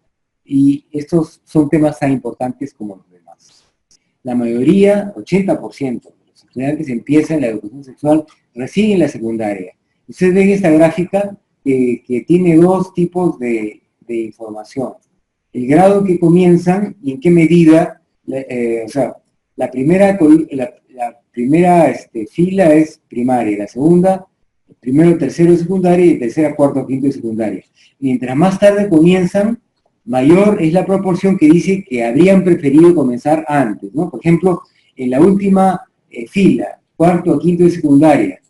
y estos son temas tan importantes como los demás. La mayoría, 80% de los estudiantes empiezan la educación sexual recién en la secundaria. Ustedes ven esta gráfica que tiene 2 tipos de información: el grado en que comienzan y en qué medida, o sea, la primera fila es primaria, la segunda, primero, tercero de secundaria, y tercera, cuarto, quinto de secundaria. Mientras más tarde comienzan, mayor es la proporción que dice que habrían preferido comenzar antes, ¿no? Por ejemplo, en la última fila, cuarto a quinto de secundaria,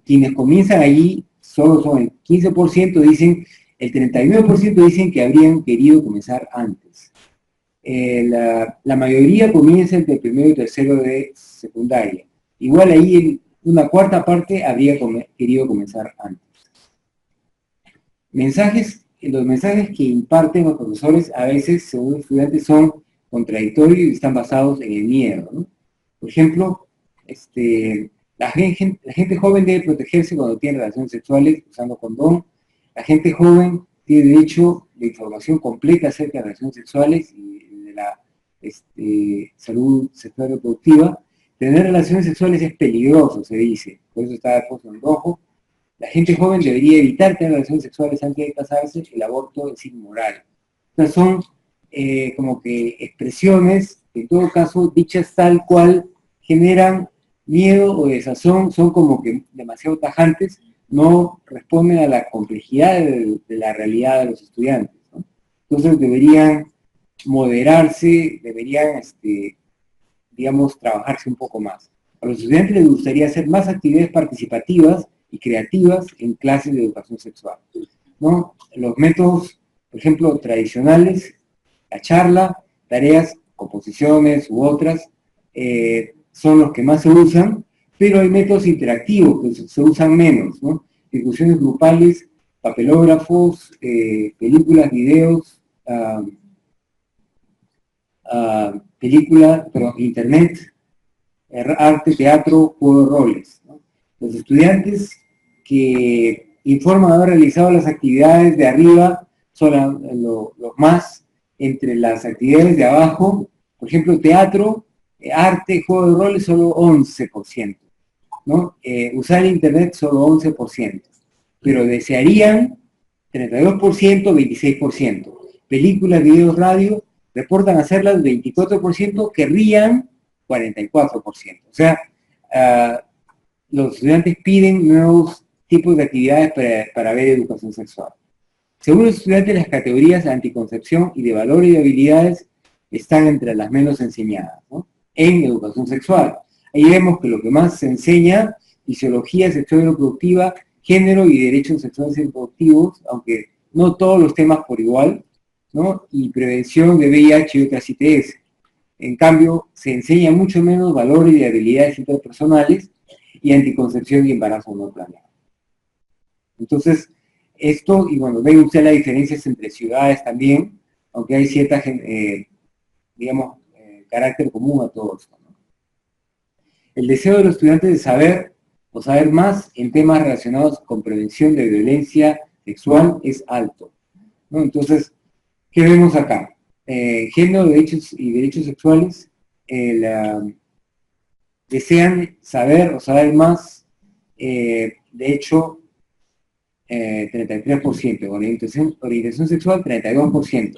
quienes comienzan allí solo son el 15%, dicen, el 39% dicen que habrían querido comenzar antes. La mayoría comienza entre primero y tercero de secundaria. Igual ahí una cuarta parte habría querido comenzar antes. Los mensajes que imparten los profesores a veces, según los estudiantes, son contradictorios y están basados en el miedo, ¿no? Por ejemplo, la gente joven debe protegerse cuando tiene relaciones sexuales usando condón. La gente joven tiene derecho de información completa acerca de relaciones sexuales y de la salud sexual reproductiva. Tener relaciones sexuales es peligroso, se dice, por eso está puesto en rojo. La gente joven debería evitar tener relaciones sexuales antes de casarse, el aborto es inmoral. Estas son como que expresiones, en todo caso, dichas tal cual, generan miedo o desazón, son como que demasiado tajantes, no responden a la complejidad de la realidad de los estudiantes, ¿no? Entonces deberían moderarse, deberían, digamos, trabajarse un poco más. A los estudiantes les gustaría hacer más actividades participativas y creativas en clases de educación sexual, ¿no? Los métodos, por ejemplo, tradicionales, la charla, tareas, composiciones u otras, son los que más se usan, pero hay métodos interactivos que se usan menos, ¿no? Discusiones grupales, papelógrafos, películas, videos, internet, arte, teatro, juego de roles, ¿no? Los estudiantes que informan haber realizado las actividades de arriba son los más. Entre las actividades de abajo, por ejemplo, teatro, arte, juego de roles, solo 11%, ¿no? Usar internet, solo 11%, pero desearían 32%, 26%. Películas, videos, radio, reportan hacerlas 24%, querrían 44%. O sea, los estudiantes piden nuevos tipos de actividades para ver educación sexual. Según los estudiantes, las categorías de anticoncepción y de valores y habilidades están entre las menos enseñadas, ¿no? En educación sexual. Ahí vemos que lo que más se enseña, fisiología sexual y reproductiva, género y derechos sexuales y reproductivos, aunque no todos los temas por igual, ¿no? Y prevención de VIH y otras ITS. En cambio, se enseña mucho menos valores y habilidades interpersonales y anticoncepción y embarazo no planeado. Entonces, esto, y bueno, ven usted las diferencias entre ciudades también, aunque hay cierta, digamos, carácter común a todo esto, ¿no? El deseo de los estudiantes de saber o saber más en temas relacionados con prevención de violencia sexual es alto, ¿no? Entonces, ¿qué vemos acá? Género, derechos y derechos sexuales desean saber o saber más, de hecho, 33%, orientación sexual 32%,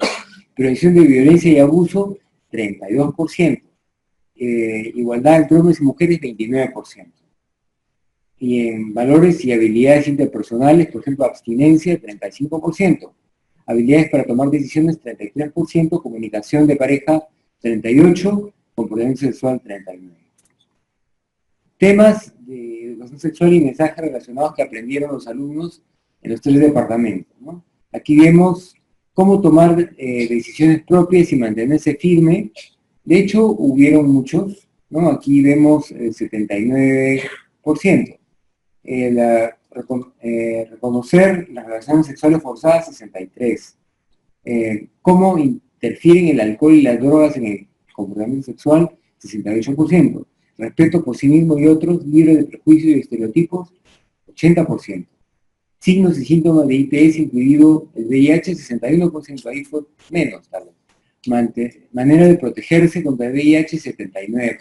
prevención de violencia y abuso 32%, igualdad entre hombres y mujeres 29%, y en valores y habilidades interpersonales, por ejemplo, abstinencia 35%, habilidades para tomar decisiones 33%, comunicación de pareja 38%, comportamiento sexual 39%. Temas de educación sexual y mensajes relacionados que aprendieron los alumnos en los 3 departamentos, ¿no? Aquí vemos cómo tomar decisiones propias y mantenerse firme, De hecho, hubieron muchos, ¿no? Aquí vemos el 79%. Reconocer las relaciones sexuales forzadas, 63%. Cómo interfieren el alcohol y las drogas en el comportamiento sexual, 68%. Respeto por sí mismo y otros, libre de prejuicios y estereotipos, 80%. Signos y síntomas de ITS, incluido el VIH, 61%, ahí fue menos, tal vez. Manera de protegerse contra el VIH, 79%.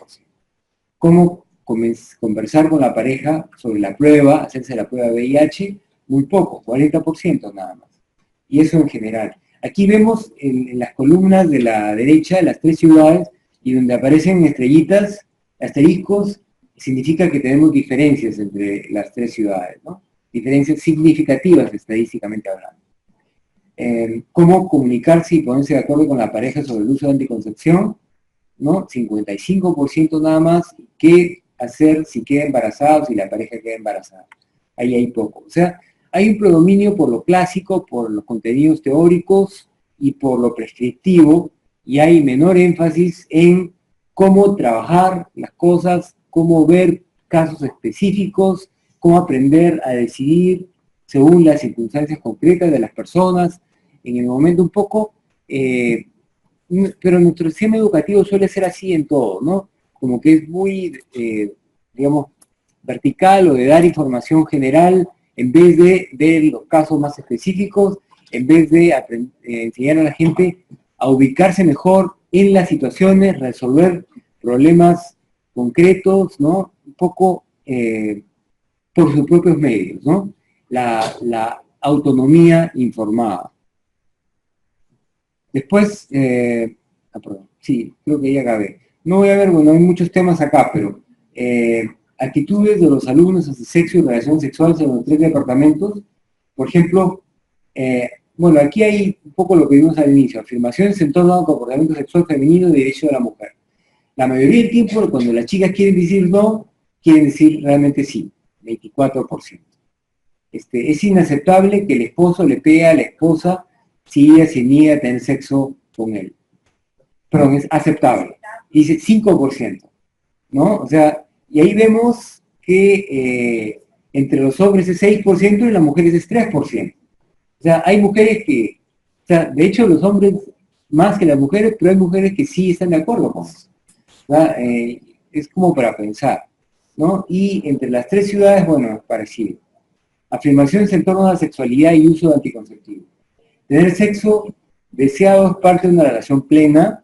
Cómo conversar con la pareja sobre la prueba, hacerse la prueba de VIH, muy poco, 40% nada más. Y eso en general. Aquí vemos en las columnas de la derecha las 3 ciudades, y donde aparecen estrellitas, asteriscos, significa que tenemos diferencias entre las 3 ciudades, ¿no? Diferencias significativas estadísticamente hablando. Cómo comunicarse y ponerse de acuerdo con la pareja sobre el uso de anticoncepción, ¿no? 55% nada más. ¿Qué hacer si queda embarazada o si la pareja queda embarazada? Ahí hay poco. O sea, hay un predominio por lo clásico, por los contenidos teóricos y por lo prescriptivo, y hay menor énfasis en cómo trabajar las cosas, cómo ver casos específicos, cómo aprender a decidir según las circunstancias concretas de las personas, en el momento un poco, pero nuestro sistema educativo suele ser así en todo, ¿no? Como que es muy, digamos, vertical, o de dar información general, en vez de ver los casos más específicos, en vez de enseñar a la gente a ubicarse mejor en las situaciones, resolver problemas concretos, ¿no? Un poco por sus propios medios, ¿no? La autonomía informada. Después, perdón, sí, creo que ya acabé. No voy a ver, bueno, hay muchos temas acá, pero actitudes de los alumnos hacia sexo y relaciones sexuales en los 3 departamentos. Por ejemplo, bueno, aquí hay un poco lo que vimos al inicio, afirmaciones en torno al comportamiento sexual femenino y derecho de la mujer. La mayoría del tiempo, cuando las chicas quieren decir no, quieren decir realmente sí, 24%. Es inaceptable que el esposo le pegue a la esposa si ella se niega a tener sexo con él. Perdón, es aceptable. Dice 5%, ¿no? O sea, y ahí vemos que entre los hombres es 6% y las mujeres es 3%. O sea, hay mujeres que, o sea, de hecho los hombres más que las mujeres, pero hay mujeres que sí están de acuerdo con eso. Es como para pensar, ¿no? Y entre las 3 ciudades, bueno, es parecido. Afirmaciones en torno a la sexualidad y uso de anticonceptivos. Tener sexo deseado es parte de una relación plena.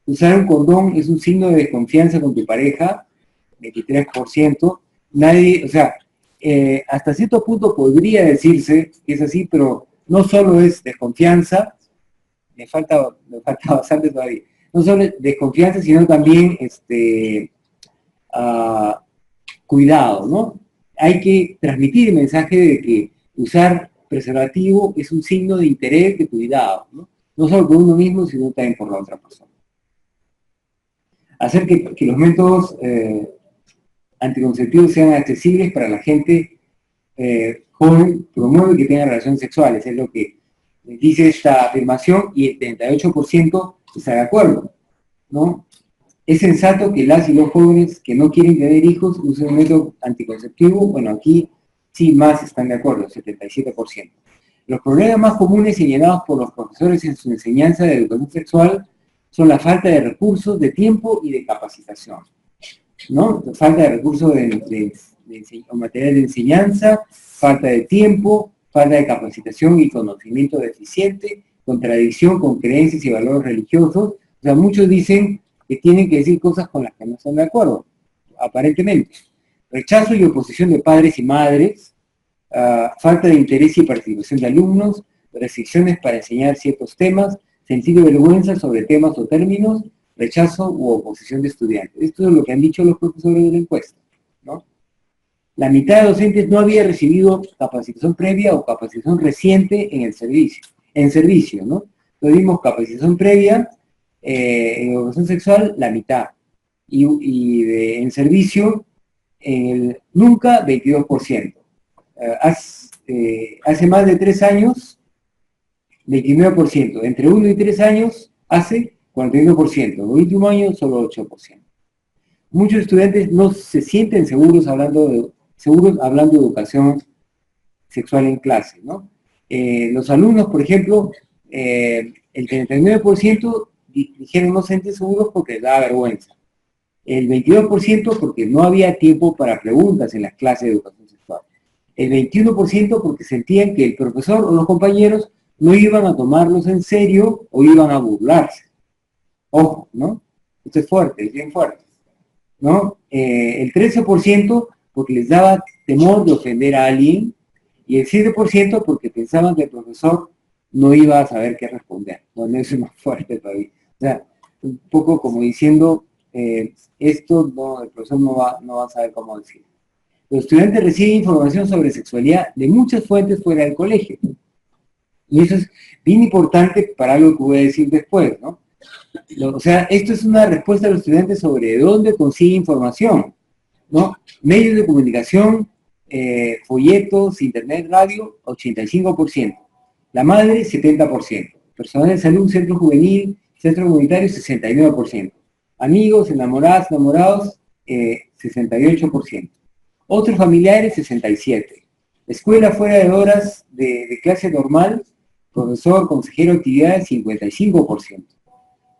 Usar un condón es un signo de desconfianza con tu pareja, 23%. Nadie, o sea, hasta cierto punto podría decirse que es así, pero no solo es desconfianza, me falta bastante todavía. No solo es desconfianza, sino también cuidado, ¿no? Hay que transmitir el mensaje de que usar preservativo es un signo de interés, de cuidado, ¿no? No solo por uno mismo, sino también por la otra persona. Hacer que los métodos anticonceptivos sean accesibles para la gente joven, promueve que tengan relaciones sexuales, es lo que dice esta afirmación, y el 38% está de acuerdo, ¿no? Es sensato que las y los jóvenes que no quieren tener hijos usen un método anticonceptivo. Bueno, aquí sí más están de acuerdo, 77%. Los problemas más comunes señalados por los profesores en su enseñanza de educación sexual son la falta de recursos, de tiempo y de capacitación, ¿no? Falta de recursos o material de enseñanza, falta de tiempo, falta de capacitación y conocimiento deficiente, contradicción con creencias y valores religiosos. O sea, muchos dicen que tienen que decir cosas con las que no están de acuerdo, aparentemente. Rechazo y oposición de padres y madres, falta de interés y participación de alumnos, restricciones para enseñar ciertos temas, sentir vergüenza sobre temas o términos, rechazo u oposición de estudiantes. Esto es lo que han dicho los profesores de la encuesta, ¿no? La mitad de docentes no había recibido capacitación previa o capacitación reciente en el servicio, ¿no? Entonces vimos capacitación previa, en educación sexual, la mitad. Y en servicio, nunca 22%. Hace más de 3 años, 29%. Entre 1 y 3 años, hace 41%, los últimos años solo 8%. Muchos estudiantes no se sienten seguros hablando de educación sexual en clase, ¿no? Los alumnos, por ejemplo, el 39% dijeron no se sienten seguros porque les da vergüenza. El 22% porque no había tiempo para preguntas en las clases de educación sexual. El 21% porque sentían que el profesor o los compañeros no iban a tomarlos en serio o iban a burlarse. Ojo, ¿no? Esto es fuerte, es bien fuerte, ¿no? El 13% porque les daba temor de ofender a alguien y el 7% porque pensaban que el profesor no iba a saber qué responder. Bueno, eso es más fuerte todavía. O sea, un poco como diciendo, esto no, el profesor no va a saber cómo decir. Los estudiantes reciben información sobre sexualidad de muchas fuentes fuera del colegio. Y eso es bien importante para algo que voy a decir después, ¿no? O sea, esto es una respuesta a los estudiantes sobre dónde consigue información, ¿no? Medios de comunicación, folletos, internet, radio, 85%. La madre, 70%. Personal de salud, centro juvenil, centro comunitario, 69%. Amigos, enamoradas, enamorados, 68%. Otros familiares, 67%. Escuela fuera de horas de clase normal, profesor, consejero de actividades, 55%.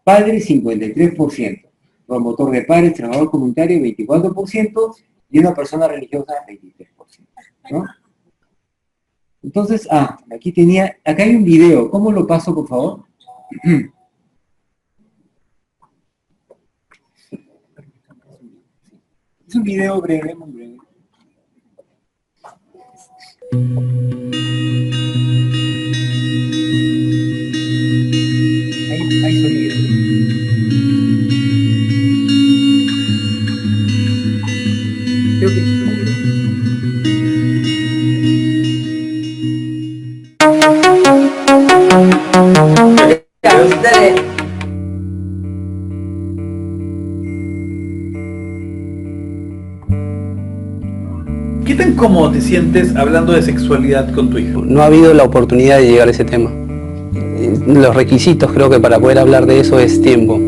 Padres, 53%. Promotor de padres, trabajador comunitario, 24%. Y una persona religiosa, 23%. ¿No? Entonces, acá hay un video. ¿Cómo lo paso, por favor? Es un video breve, muy breve. Hay sonido. Creo que es sonido. Dale. ¿Qué tan cómodo te sientes hablando de sexualidad con tu hijo? No ha habido la oportunidad de llegar a ese tema. Los requisitos creo que para poder hablar de eso es tiempo.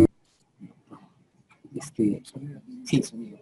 Sí, sonido.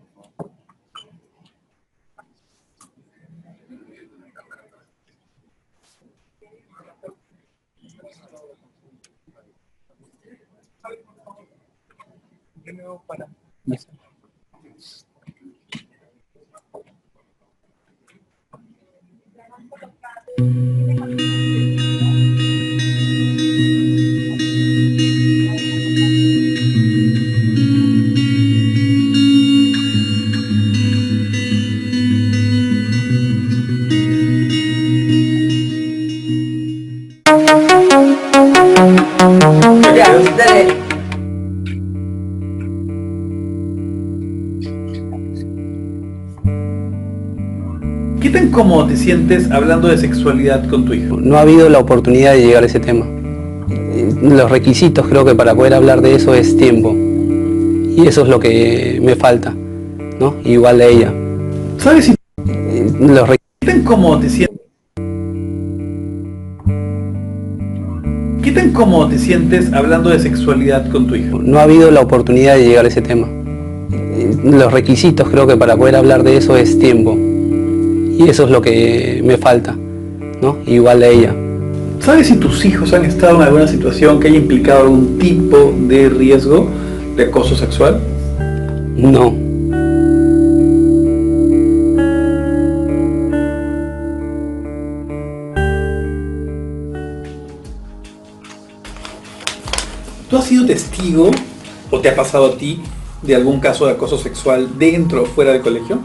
Dale. ¿Qué tan cómodo te sientes hablando de sexualidad con tu hijo? No ha habido la oportunidad de llegar a ese tema. Los requisitos creo que para poder hablar de eso es tiempo. Y eso es lo que me falta, ¿no? Igual de ella. ¿Sabes si Los requisitos qué tan cómodo te sientes? ¿Qué tan cómodo te sientes hablando de sexualidad con tu hijo? no ha habido la oportunidad de llegar a ese tema. Los requisitos creo que para poder hablar de eso es tiempo. Y eso es lo que me falta, ¿no? Igual de ella. ¿Sabes si tus hijos han estado en alguna situación que haya implicado algún tipo de riesgo de acoso sexual? No. ¿Tú has sido testigo o te ha pasado a ti de algún caso de acoso sexual dentro o fuera del colegio?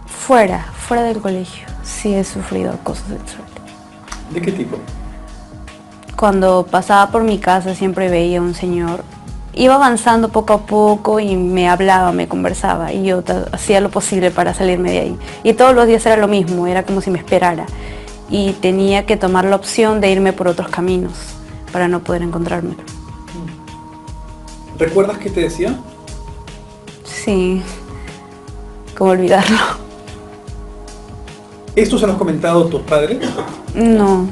Fuera del colegio, sí he sufrido acoso sexual. ¿De qué tipo? Cuando pasaba por mi casa siempre veía a un señor, iba avanzando poco a poco y me hablaba, me conversaba y yo hacía lo posible para salirme de ahí. Y todos los días era lo mismo, era como si me esperara y tenía que tomar la opción de irme por otros caminos para no poder encontrármelo. ¿Recuerdas qué te decía? Sí, ¿cómo olvidarlo? ¿Esto se lo has comentado a tus padres? No.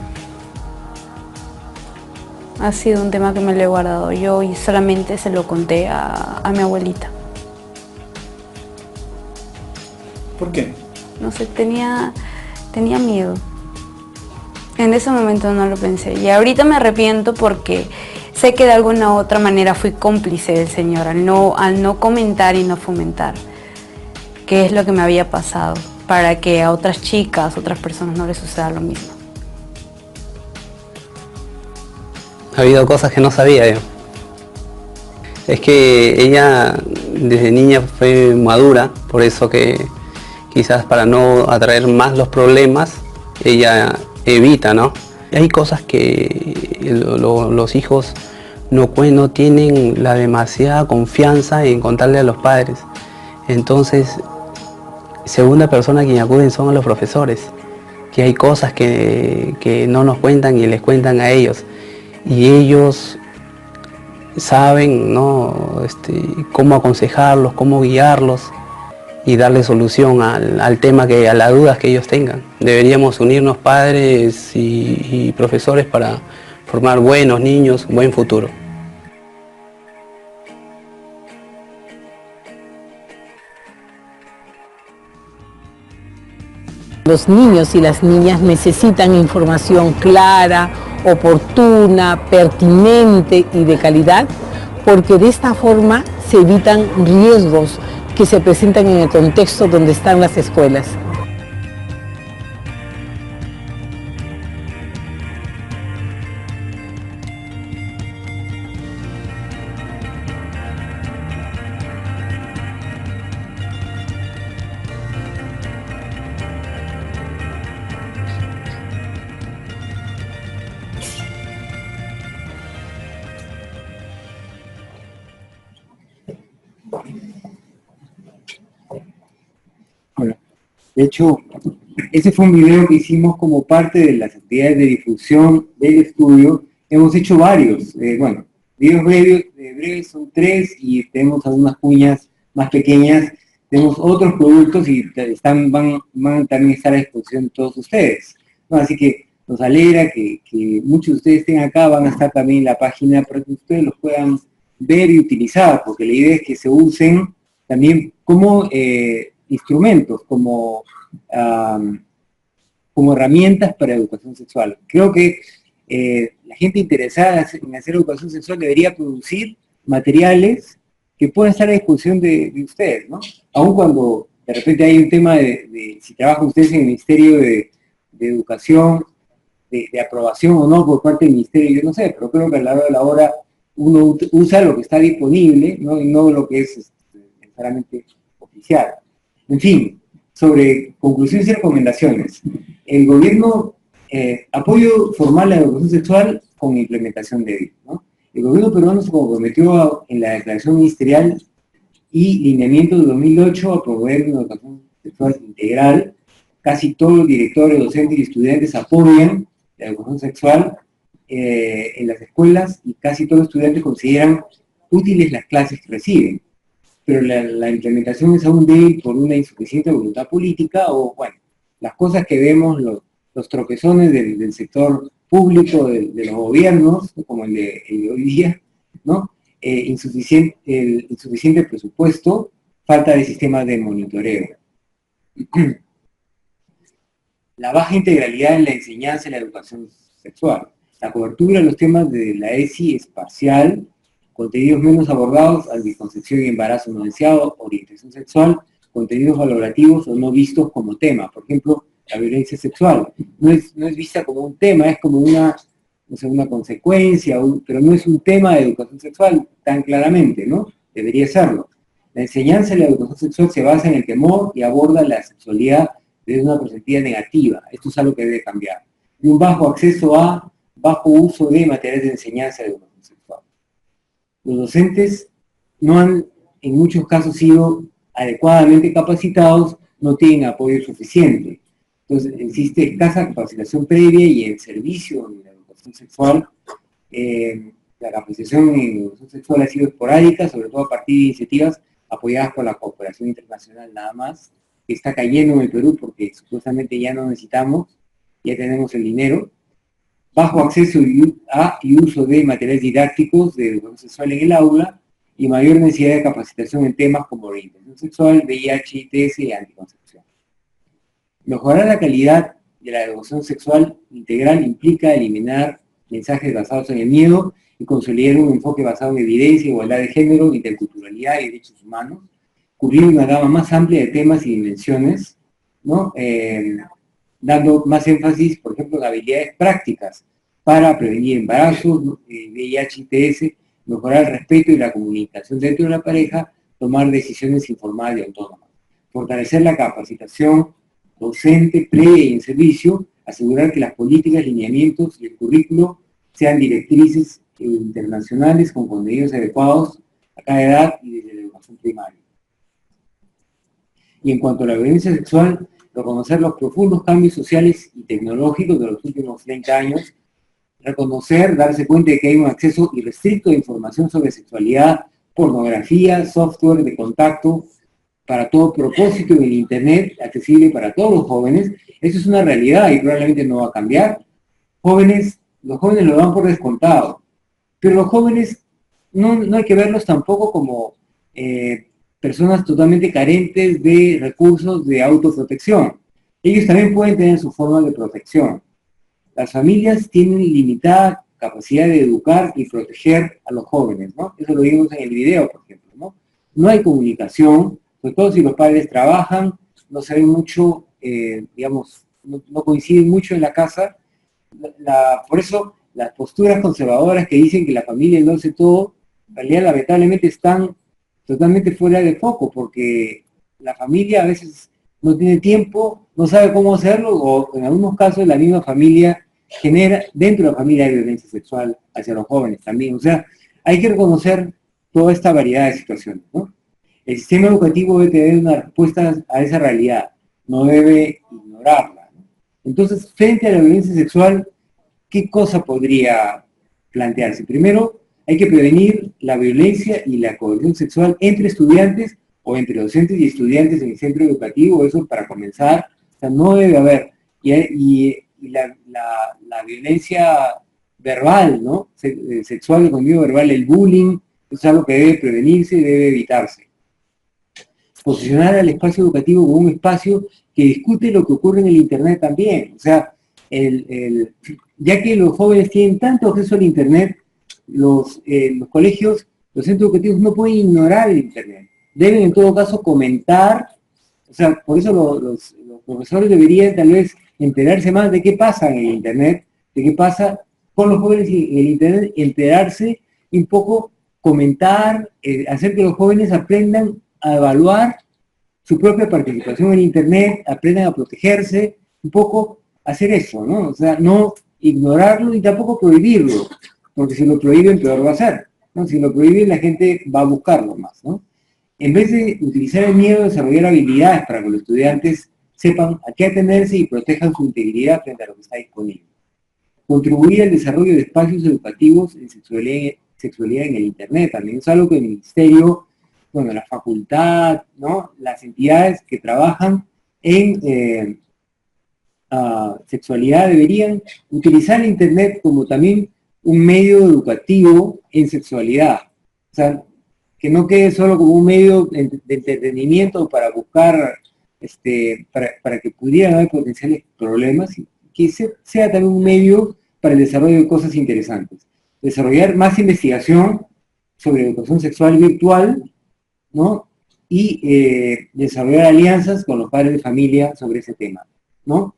Ha sido un tema que me lo he guardado yo y solamente se lo conté a mi abuelita. ¿Por qué? No sé, tenía miedo. En ese momento no lo pensé. Y ahorita me arrepiento porque sé que de alguna u otra manera fui cómplice del Señor al no comentar y no fomentar qué es lo que me había pasado, para que a otras chicas, otras personas no les suceda lo mismo. Ha habido cosas que no sabía yo. Es que ella desde niña fue madura, por eso que quizás para no atraer más los problemas, ella evita, ¿no? Hay cosas que los hijos no tienen la demasiada confianza en contarle a los padres. Entonces, segunda persona a quien acuden son a los profesores, que hay cosas que no nos cuentan y les cuentan a ellos. Y ellos saben, ¿no? Cómo aconsejarlos, cómo guiarlos y darle solución al tema, a las dudas que ellos tengan. Deberíamos unirnos padres y profesores para formar buenos niños, buen futuro. Los niños y las niñas necesitan información clara, oportuna, pertinente y de calidad, porque de esta forma se evitan riesgos que se presentan en el contexto donde están las escuelas. Bueno, de hecho, ese fue un video que hicimos como parte de las actividades de difusión del estudio. Hemos hecho varios, videos breves son 3 y tenemos algunas cuñas más pequeñas. Tenemos otros productos y van también a estar a disposición de todos ustedes, ¿no? Así que nos alegra que muchos de ustedes estén acá, van a estar también en la página para que ustedes los puedan ver y utilizar, porque la idea es que se usen también como instrumentos, como herramientas para educación sexual. Creo que la gente interesada en hacer educación sexual debería producir materiales que puedan estar a disposición de ustedes, ¿no? Aun cuando de repente hay un tema de si trabajan ustedes en el Ministerio de Educación, de aprobación o no por parte del Ministerio, yo no sé, pero creo que a la hora de la hora uno usa lo que está disponible, ¿no? Y no lo que es necesariamente oficial. En fin, sobre conclusiones y recomendaciones. El gobierno apoyo formal a la educación sexual con implementación débil, ¿no? El gobierno peruano se comprometió en la declaración ministerial y lineamiento de 2008 a promover una educación sexual integral. Casi todos los directores, docentes y estudiantes apoyan la educación sexual en las escuelas y casi todos los estudiantes consideran útiles las clases que reciben. Pero la implementación es aún débil por una insuficiente voluntad política o, bueno, las cosas que vemos, los tropezones del sector público, de los gobiernos, como el de hoy día, ¿no? El insuficiente presupuesto, falta de sistemas de monitoreo. La baja integralidad en la enseñanza y la educación sexual. La cobertura de los temas de la ESI es parcial, contenidos menos abordados, anticoncepción y embarazo no deseado, orientación sexual, contenidos valorativos o no vistos como tema. Por ejemplo, la violencia sexual no es vista como un tema, es como una consecuencia, pero no es un tema de educación sexual tan claramente, ¿no? Debería serlo. La enseñanza de la educación sexual se basa en el temor y aborda la sexualidad desde una perspectiva negativa. Esto es algo que debe cambiar. Y un bajo uso de materiales de enseñanza de educación sexual. Los docentes no han, en muchos casos, sido adecuadamente capacitados, no tienen apoyo suficiente. Entonces, existe escasa capacitación previa y el servicio en la educación sexual, la capacitación en educación sexual ha sido esporádica, sobre todo a partir de iniciativas apoyadas por la cooperación internacional nada más, que está cayendo en el Perú porque supuestamente ya no necesitamos, ya tenemos el dinero. bajo acceso y uso de materiales didácticos de educación sexual en el aula, y mayor necesidad de capacitación en temas como orientación sexual, VIH, ITS y anticoncepción. Mejorar la calidad de la educación sexual integral implica eliminar mensajes basados en el miedo y consolidar un enfoque basado en evidencia, igualdad de género, interculturalidad y derechos humanos, cubrir una gama más amplia de temas y dimensiones, ¿no? Dando más énfasis, por ejemplo, en habilidades prácticas para prevenir embarazos, VIH, ITS, mejorar el respeto y la comunicación dentro de la pareja, tomar decisiones informadas y autónomas, fortalecer la capacitación docente, pre y en servicio, asegurar que las políticas, lineamientos y el currículo sean directrices internacionales con contenidos adecuados a cada edad y desde la educación primaria. Y en cuanto a la violencia sexual, reconocer los profundos cambios sociales y tecnológicos de los últimos 30 años, reconocer, darse cuenta de que hay un acceso irrestricto de información sobre sexualidad, pornografía, software de contacto, para todo propósito en el Internet, accesible para todos los jóvenes. Eso es una realidad y probablemente no va a cambiar. Los jóvenes lo dan por descontado, pero los jóvenes no hay que verlos tampoco como personas totalmente carentes de recursos de autoprotección. Ellos también pueden tener su forma de protección. Las familias tienen limitada capacidad de educar y proteger a los jóvenes, ¿no? Eso lo vimos en el video, por ejemplo, ¿no? No hay comunicación, sobre todo si los padres trabajan, no saben mucho, digamos, no coinciden mucho en la casa. Por eso, las posturas conservadoras que dicen que la familia lo hace todo, en realidad lamentablemente están totalmente fuera de foco, porque la familia a veces no tiene tiempo, no sabe cómo hacerlo, o en algunos casos la misma familia genera, dentro de la familia hay violencia sexual hacia los jóvenes también. O sea, hay que reconocer toda esta variedad de situaciones, ¿no? El sistema educativo debe tener una respuesta a esa realidad, no debe ignorarla, ¿no? Entonces, frente a la violencia sexual, ¿qué cosa podría plantearse? Primero, hay que prevenir la violencia y la coerción sexual entre estudiantes o entre docentes y estudiantes en el centro educativo, eso para comenzar. O sea, no debe haber. Y la violencia verbal, ¿no? Sexual, el contenido verbal, el bullying, es algo que debe prevenirse y debe evitarse. Posicionar al espacio educativo como un espacio que discute lo que ocurre en el Internet también. O sea, ya que los jóvenes tienen tanto acceso al Internet, los colegios, los centros educativos no pueden ignorar el Internet. Deben en todo caso comentar, o sea, por eso los profesores deberían tal vez enterarse más de qué pasa en el Internet, de qué pasa con los jóvenes en el Internet, enterarse y un poco comentar, hacer que los jóvenes aprendan a evaluar su propia participación en Internet, aprendan a protegerse, un poco hacer eso, ¿no? O sea, no ignorarlo y tampoco prohibirlo, porque si lo prohíben peor va a ser, ¿no? Si lo prohíben la gente va a buscarlo más, ¿no? En vez de utilizar el miedo, desarrollar habilidades para que los estudiantes sepan a qué atenerse y protejan su integridad frente a lo que está disponible. Contribuir al desarrollo de espacios educativos en sexualidad en el Internet también es algo que el Ministerio, bueno, la facultad, ¿no? Las entidades que trabajan en sexualidad deberían utilizar el Internet como también un medio educativo en sexualidad. O sea, que no quede solo como un medio de entretenimiento para buscar, para que pudieran haber potenciales problemas, que sea también un medio para el desarrollo de cosas interesantes. Desarrollar más investigación sobre educación sexual virtual, ¿no? Y desarrollar alianzas con los padres de familia sobre ese tema, ¿no?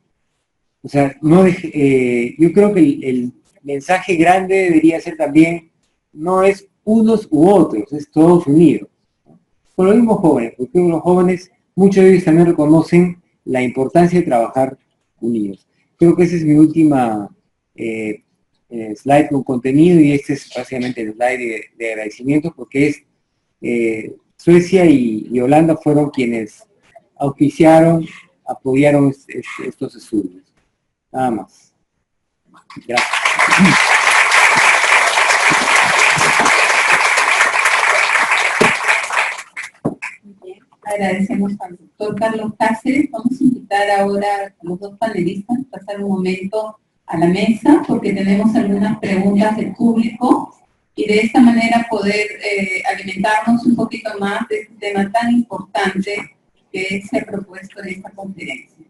O sea, yo creo que el mensaje grande debería ser también, no es unos u otros, es todos unidos, ¿no? Con los mismos jóvenes, porque los jóvenes, muchos de ellos también reconocen la importancia de trabajar unidos. Creo que esa es mi última slide con contenido, y este es básicamente el slide de agradecimientos, porque Suecia y Holanda fueron quienes auspiciaron, apoyaron estos estudios. Nada más. Gracias. Bien, agradecemos al doctor Carlos Cáceres. Vamos a invitar ahora a los dos panelistas a pasar un momento a la mesa porque tenemos algunas preguntas del público y de esta manera poder alimentarnos un poquito más de este tema tan importante que se ha propuesto en esta conferencia.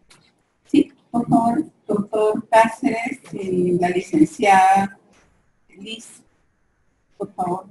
Sí, por favor, doctor Cáceres y la licenciada Liz, por favor.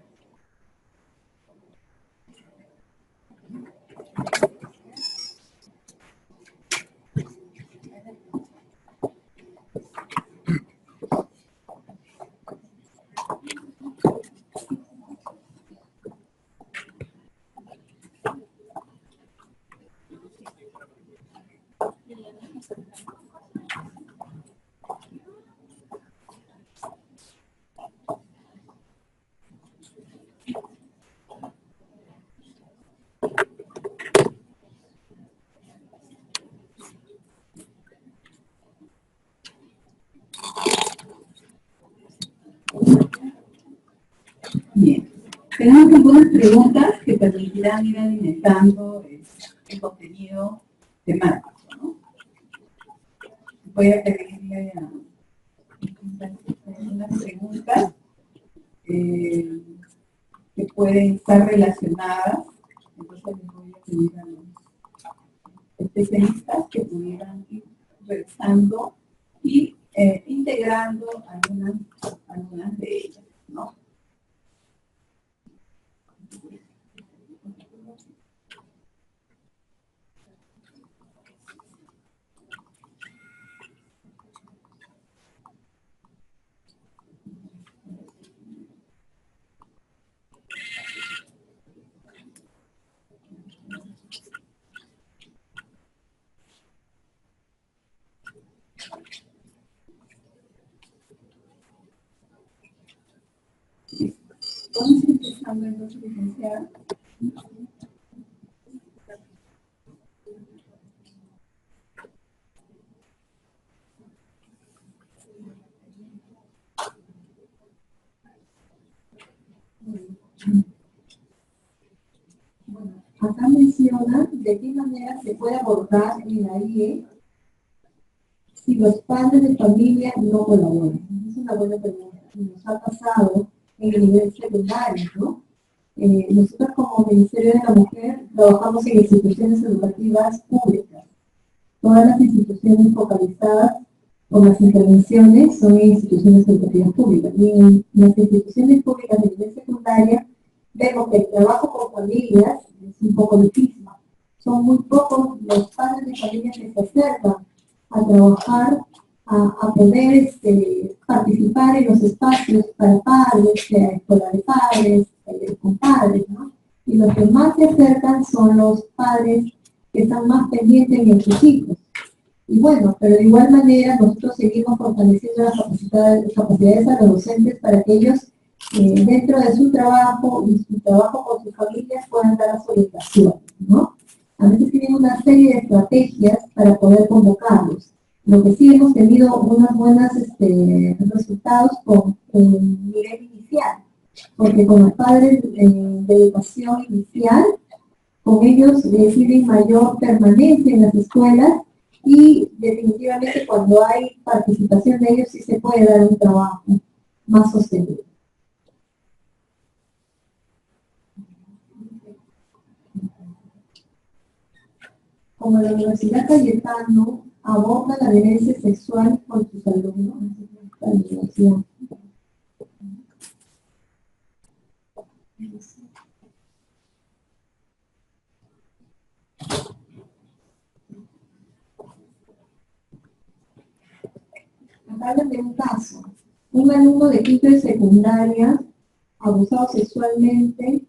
Bien, tenemos algunas preguntas que permitirán ir alimentando el contenido temático, ¿no? Voy a pedirle unas preguntas que pueden estar relacionadas, entonces les voy a pedir a los especialistas que pudieran ir revisando y integrando algunas de ellas, ¿no? Vamos empezando entonces, licenciada. Bueno, acá menciona de qué manera se puede abordar en la IE si los padres de familia no colaboran. Es una buena pregunta. Nos ha pasado en el nivel secundario, ¿no? Nosotros como Ministerio de la Mujer trabajamos en instituciones educativas públicas. Todas las instituciones focalizadas con las intervenciones son en instituciones educativas públicas. Y en las instituciones públicas de nivel secundaria vemos que el trabajo con familias es un poco difícil. Son muy pocos los padres de familias que se acercan a trabajar, a poder participar en los espacios para padres, escuela de padres, con padres, ¿no? Y los que más se acercan son los padres que están más pendientes en sus hijos. Y bueno, pero de igual manera nosotros seguimos fortaleciendo las capacidades a los docentes para que ellos, dentro de su trabajo y su trabajo con sus familias, puedan dar las orientaciones, ¿no? A veces tienen una serie de estrategias para poder convocarlos. Lo que sí hemos tenido unos buenos resultados con el nivel inicial, porque con los padres de educación inicial, con ellos tienen mayor permanencia en las escuelas y definitivamente cuando hay participación de ellos sí se puede dar un trabajo más sostenido. Como la Universidad Cayetano aborda la violencia sexual con sus alumnos, la universidad. Acá hablan de un caso. Un alumno de quinto de secundaria abusado sexualmente,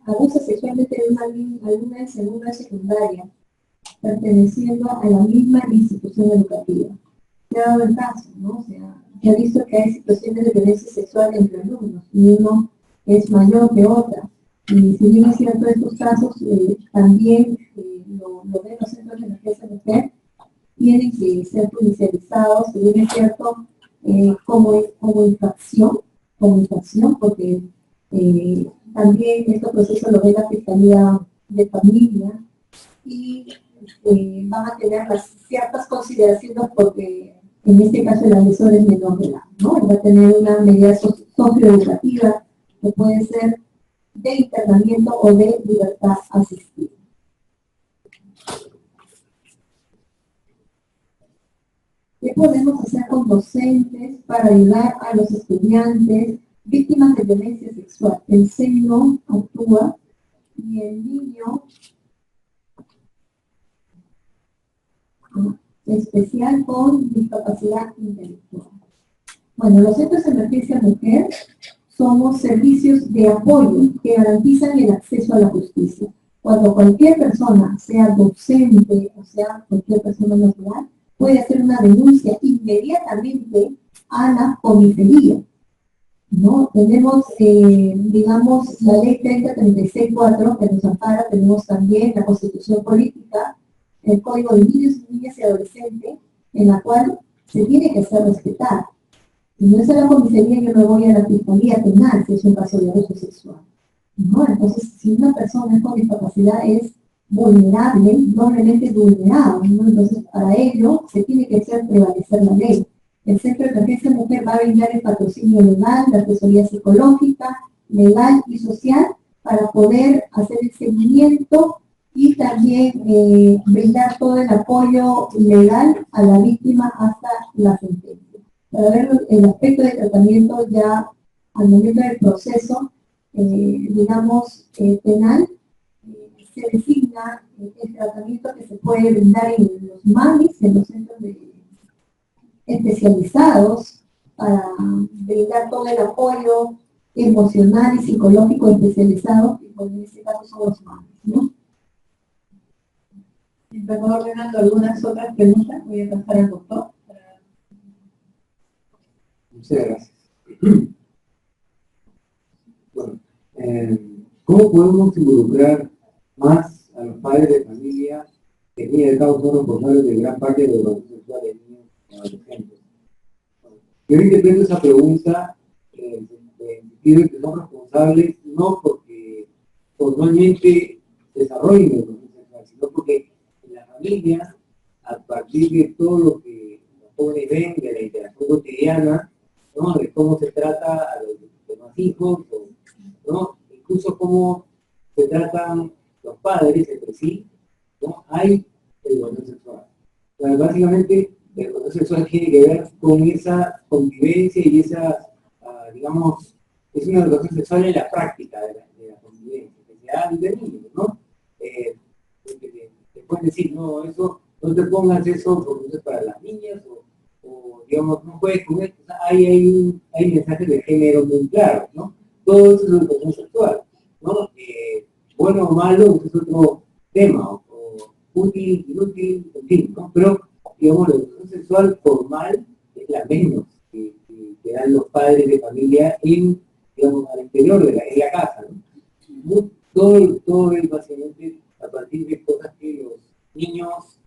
abusa sexualmente de una alumna de segundo de secundaria, perteneciendo a la misma institución educativa. Se ha dado el caso, ¿no? Se ha visto que hay situaciones de violencia sexual entre alumnos y uno es mayor que otra. Y si bien es cierto, estos casos también lo ven los centros de emergencia mujer, tienen que ser judicializados, si bien es cierto, como infracción, porque también este proceso lo ve la Fiscalía de Familia y van a tener ciertas consideraciones porque en este caso el agresor es menor de edad, ¿no? Él va a tener una medida socioeducativa que puede ser de internamiento o de libertad asistida. ¿Qué podemos hacer con docentes para ayudar a los estudiantes víctimas de violencia sexual? El SEI actúa y el niño especial con discapacidad intelectual. Bueno, los centros de emergencia mujer somos servicios de apoyo que garantizan el acceso a la justicia. Cuando cualquier persona, sea docente o sea cualquier persona natural, puede hacer una denuncia inmediatamente a la comisaría, ¿no? Tenemos, digamos, la ley 3036-4 que nos ampara, tenemos también la Constitución Política, el Código de Niños, Niñas y Adolescentes, en la cual se tiene que hacer respetar. Si no es a la comisaría, yo me voy a la fiscalía penal si es un caso de abuso sexual, ¿no? Entonces, si una persona con discapacidad es vulnerable, doblemente vulnerado, ¿no? Entonces, para ello se tiene que hacer prevalecer la ley. El Centro de Emergencia Mujer va a brindar el patrocinio legal, la asesoría psicológica, legal y social para poder hacer el seguimiento y también brindar todo el apoyo legal a la víctima hasta la sentencia. Para ver el aspecto de tratamiento ya al momento del proceso, digamos, penal, se designa el tratamiento que se puede brindar en los MAMIS, en los centros especializados, para brindar todo el apoyo emocional y psicológico especializado, y en este caso son los MAMIS, ¿no? Estamos ordenando algunas otras preguntas, voy a pasar al doctor. Muchas gracias. Bueno, ¿cómo podemos involucrar más a los padres de familia que al fin y al cabo son responsables de gran parte de los abusos sexuales de niños y adolescentes? Yo interpreto esa pregunta en el sentido de que son responsables no porque formalmente desarrollen el abuso sexual, sino porque en la familia, a partir de todo lo que los jóvenes ven, de la interacción cotidiana, ¿no? De cómo se trata a los demás hijos, ¿no? Incluso cómo se tratan los padres entre sí, ¿no? Hay educación sexual. O sea, básicamente, la educación sexual tiene que ver con esa convivencia y esa, digamos, es una educación sexual en la práctica de la convivencia, que se da desde niños, ¿no? Te pueden decir, no, eso, no te pongas eso porque eso es para las niñas, o digamos, no puedes con esto. O sea, hay mensajes de género muy claros, ¿no? Todo eso es educación sexual, ¿no? Bueno o malo, es otro tema, o útil, inútil, en fin, ¿no? Pero, digamos, la educación sexual formal es la menos que dan los padres de familia en, digamos, al interior de la casa, ¿no? Todo es básicamente a partir de cosas que los niños,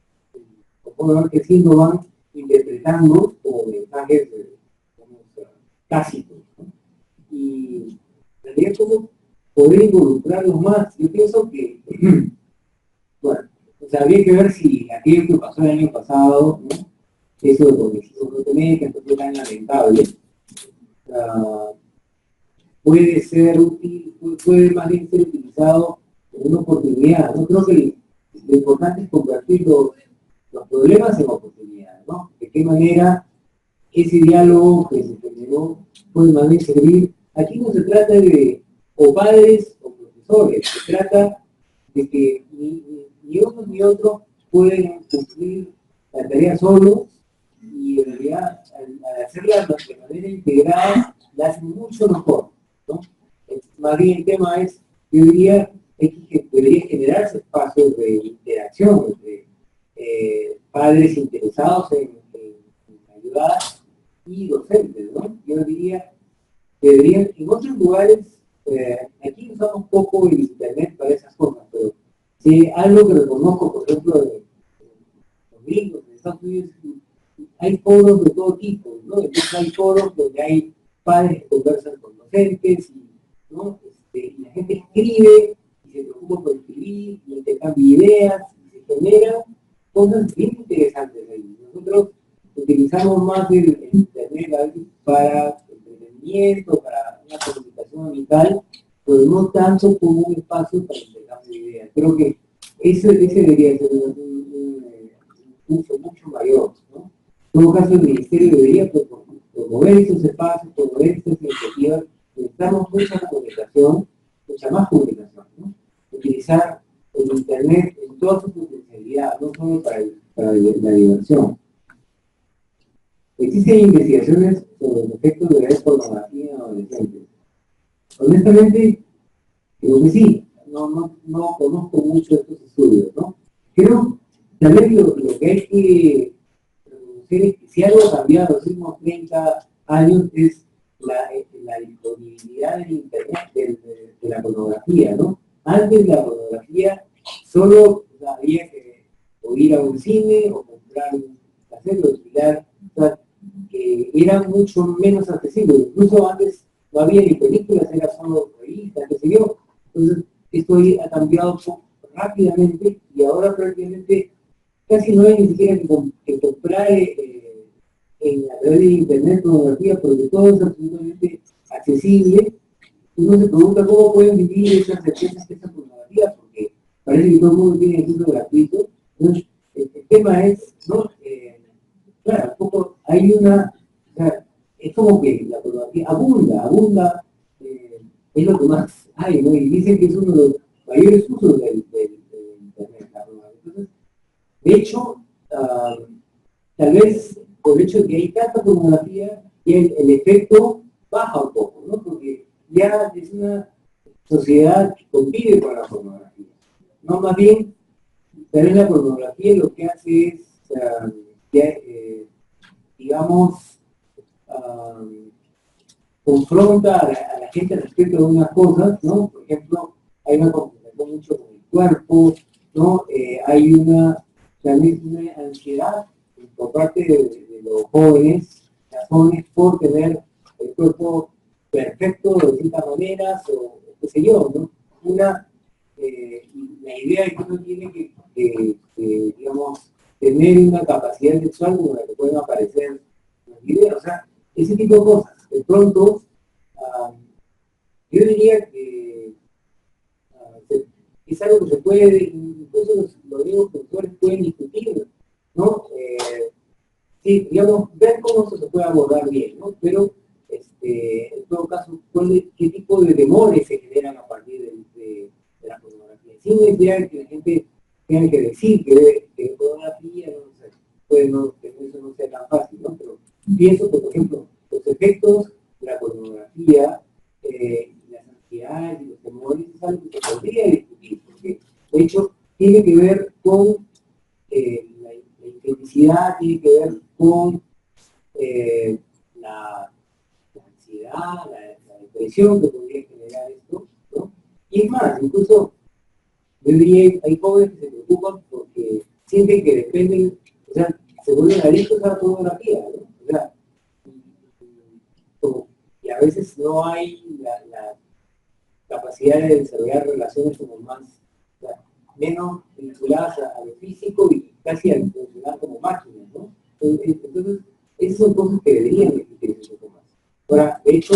conforme van creciendo, van interpretando como mensajes tácitos, ¿no? Y en realidad, ¿cómo poder involucrarlos más? Yo pienso que, bueno, o sea, habría que ver si aquello que pasó el año pasado, ¿no? Eso de los médicos, que fue tan lamentable, puede ser útil, puede más bien ser utilizado como una oportunidad. Yo creo que lo importante es convertir los problemas en oportunidades, ¿no? De qué manera ese diálogo que se generó puede más bien servir. Aquí no se trata de o padres o profesores, se trata de que ni unos ni otros pueden cumplir la tarea solos, y en realidad al hacerla de manera integrada la hacen mucho mejor, ¿no? Más bien el tema es, yo diría, que debería generarse espacios de interacción entre padres interesados en ayudar y docentes, ¿no? Yo diría que deberían, en otros lugares, aquí usamos poco el internet para esas cosas, pero si algo que reconozco, por ejemplo, de los gringos, en Estados Unidos, hay foros de todo tipo, ¿no? Entonces hay foros donde hay padres que conversan con docentes, ¿no? Y la gente escribe, y se preocupa por escribir, y intercambia ideas, y se generan cosas bien interesantes ahí. Nosotros utilizamos más el internet a veces para entretenimiento, para una comunicación amical, pero no tanto como un espacio para intercambio de ideas. Creo que ese debería ser un uso mucho mayor, ¿no? En todo caso, el Ministerio debería promover esos espacios, promover estas iniciativas. Necesitamos mucha comunicación, mucha más comunicación, ¿no? Utilizar el internet en toda su potencialidad, no solo para la diversión. Existen investigaciones sobre los efectos de la pornografía en adolescentes. Honestamente, creo que sí. No conozco mucho estos estudios, ¿no? Pero tal vez lo que hay que reconocer es que si algo ha cambiado en los últimos 30 años es la disponibilidad en internet de la pornografía, ¿no? Antes la pornografía solo había que o ir a un cine o comprar un cassette o alquilar, o sea, que era mucho menos accesible. Incluso antes no había ni películas, era solo revistas, qué sé yo. Entonces, esto ha cambiado rápidamente y ahora prácticamente casi no hay ni siquiera que comprar a través de internet pornografía, porque todo es absolutamente accesible. Uno se pregunta cómo pueden vivir esas empresas que esta pornografía, porque parece que todo el mundo tiene acceso gratuito. Entonces, el tema es, ¿no? Claro, un poco hay una, o sea, es como que la pornografía abunda, es lo que más hay, ¿no? Y dicen que es uno de los mayores usos del internet, la pornografía. Entonces, de hecho, tal vez por el hecho de que hay tanta pornografía, y el efecto baja un poco, ¿no? Porque ya es una sociedad que convive con la pornografía. No, más bien, tal vez la pornografía lo que hace es, digamos, confronta a la gente respecto de unas cosas, ¿no? Por ejemplo, hay una confrontación mucho con el cuerpo, ¿no? Hay también una ansiedad por parte de los jóvenes, las jóvenes por tener el cuerpo perfecto de ciertas maneras, o qué sé yo, ¿no? La idea es que uno tiene que digamos, tener una capacidad sexual como la que pueden aparecer en los videos, o sea, ese tipo de cosas. De pronto, yo diría que es algo que se puede, incluso los mismos profesores pueden discutir, ¿no? Sí, digamos, ver cómo eso se puede abordar bien, ¿no? Pero, en todo caso, qué tipo de temores se generan a partir de la pornografía. Sin necesidad que la gente tenga que decir que pornografía, no sé, pues no, que eso no sea tan fácil, ¿no? Pero pienso que, por ejemplo, los efectos de la pornografía, las ansiedades y los temores es algo que se podría discutir, porque de hecho tiene que ver con la infelicidad, tiene que ver con la ansiedad, la depresión que podría generar esto, ¿no? Y es más, incluso yo diría, hay jóvenes que se preocupan porque sienten que dependen, o sea, se vuelven adictos a la pornografía, ¿no? O sea, y a veces no hay la capacidad de desarrollar relaciones como más, o sea, menos vinculadas a lo físico y casi a funcionar como máquinas, ¿no? Entonces, esas son cosas que deberían discutirse un poco más. Ahora, de hecho,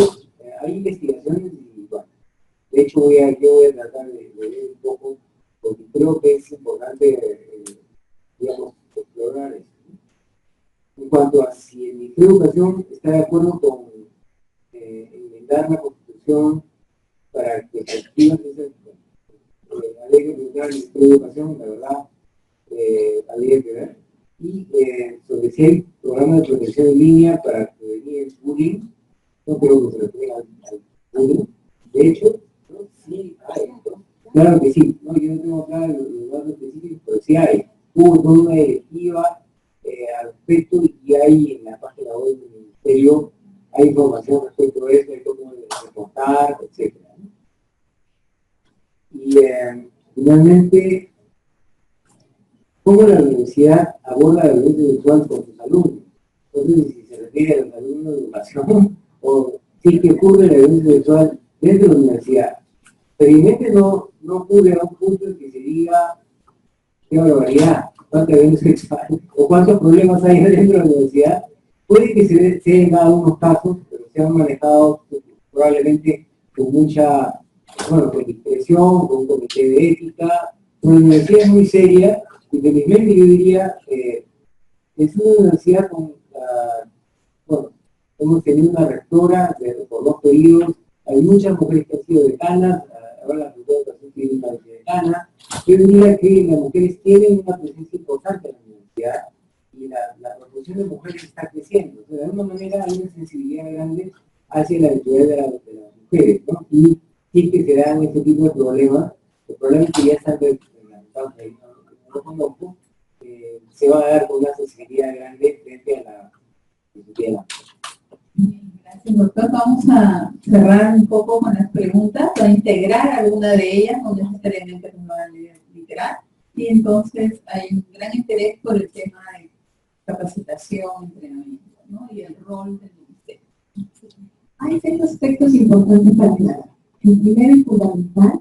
hay investigaciones y, bueno, de hecho yo voy a tratar de leer un poco, porque creo que es importante, digamos, explorar eso, ¿no? En cuanto a si el Ministerio de Educación está de acuerdo con enmendar la Constitución para que se active la ley que tendrá el Ministerio de Educación, la verdad, habría que ver. Y sobre si hay programas de protección en línea para prevenir el bullying, no creo que se refiera al bullying. De hecho, ¿no? Sí hay, ¿no? Claro que sí, ¿no? Yo no tengo acá los datos específicos, pero sí hay. Hubo toda una directiva al respecto y hay en la página web del Ministerio, hay información respecto a eso, hay cómo reportar, etc. ¿no? Y finalmente, ¿cómo la universidad aborda la violencia sexual con sus alumnos? Entonces, si se refiere a los alumnos de educación, o si es que ocurre la violencia sexual dentro de la universidad. Felizmente no ocurre a un punto en que se diga qué barbaridad, cuánta violencia sexual o cuántos problemas hay dentro de la universidad. Puede que se den dado unos casos, pero se han manejado probablemente con mucha, bueno, con discreción, con un comité de ética. Una universidad es muy seria, y felizmente yo diría, es una universidad con, bueno, hemos tenido una rectora por 2 periodos, hay muchas mujeres que han sido decanas, ahora la rectora de educación tiene una decana. Yo diría que las mujeres tienen una presencia importante en la universidad y la proporción de mujeres está creciendo. O sea, de alguna manera hay una sensibilidad grande hacia la actividad de las mujeres, ¿no? Y sí que se dan este tipo de problemas, los problemas que ya están reglamentados ahí, no conozco, se va a dar con una sensibilidad grande frente a la sociedad. Gracias, doctor. Vamos a cerrar un poco con las preguntas, a integrar alguna de ellas, no necesariamente nos van a literal. Y entonces hay un gran interés por el tema de capacitación, entrenamiento, ¿no? Y el rol del ministerio. Hay 6 aspectos importantes para aclarar. El primero y fundamental,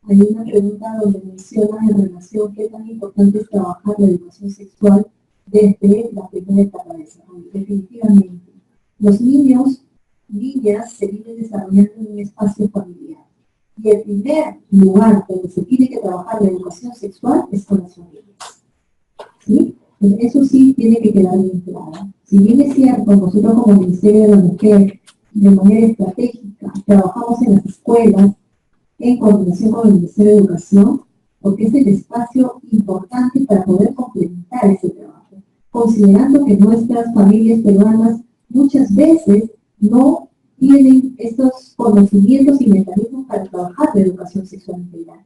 hay una pregunta donde menciona en relación qué tan importante es trabajar la educación sexual desde la primera etapa de desarrollo. Definitivamente, los niños, niñas se vienen desarrollando en un espacio familiar. Y el primer lugar donde se tiene que trabajar la educación sexual es con las familias. ¿Sí? Eso sí tiene que quedar bien claro. Si bien es cierto, nosotros como Ministerio de la Mujer, de manera estratégica, trabajamos en las escuelas en coordinación con el Ministerio de Educación, porque es el espacio importante para poder complementar ese trabajo, considerando que nuestras familias peruanas muchas veces no tienen estos conocimientos y mecanismos para trabajar la educación sexual integral.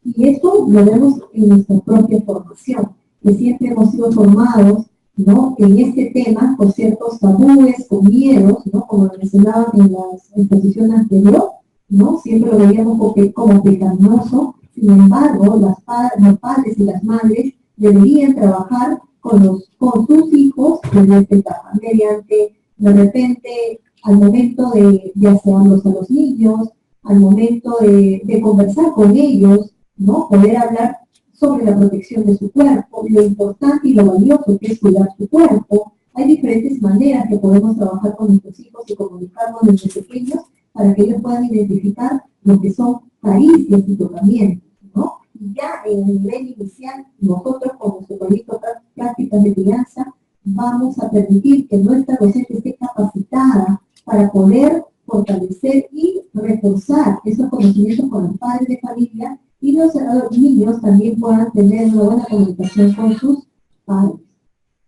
Y esto lo vemos en nuestra propia formación, que siempre hemos sido formados, ¿no?, en este tema con ciertos tabúes, con miedos, ¿no?, como lo mencionaban en la exposición anterior, ¿no?, siempre lo veíamos como pecaminoso. Sin embargo, los padres y las madres deberían trabajar con sus hijos en esta etapa, mediante, de repente, al momento de asearlos a los niños, al momento de conversar con ellos, ¿no?, poder hablar sobre la protección de su cuerpo, lo importante y lo valioso que es cuidar su cuerpo. Hay diferentes maneras que podemos trabajar con nuestros hijos y comunicarnos desde pequeños para que ellos puedan identificar lo que son caricias y tocamientos, ¿no? Y ya en el nivel inicial, nosotros con nuestro proyecto Prácticas de Crianza, vamos a permitir que nuestra docente esté capacitada para poder fortalecer y reforzar esos conocimientos con los padres de familia, y los niños también puedan tener una buena comunicación con sus padres.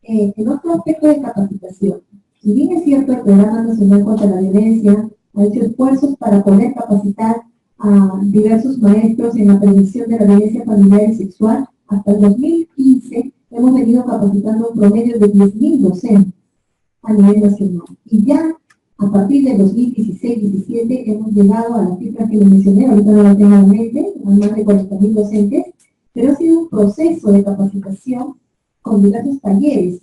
En otro aspecto de capacitación, si bien es cierto el Programa Nacional contra la Violencia ha hecho esfuerzos para poder capacitar a diversos maestros en la prevención de la violencia familiar y sexual, hasta el 2015 hemos venido capacitando un promedio de 10.000 docentes a nivel nacional. Y ya a partir del 2016-17 hemos llegado a la cifra que les mencioné, ahorita no la tengo en mente, hay más de 40.000 docentes, pero ha sido un proceso de capacitación con diversos talleres.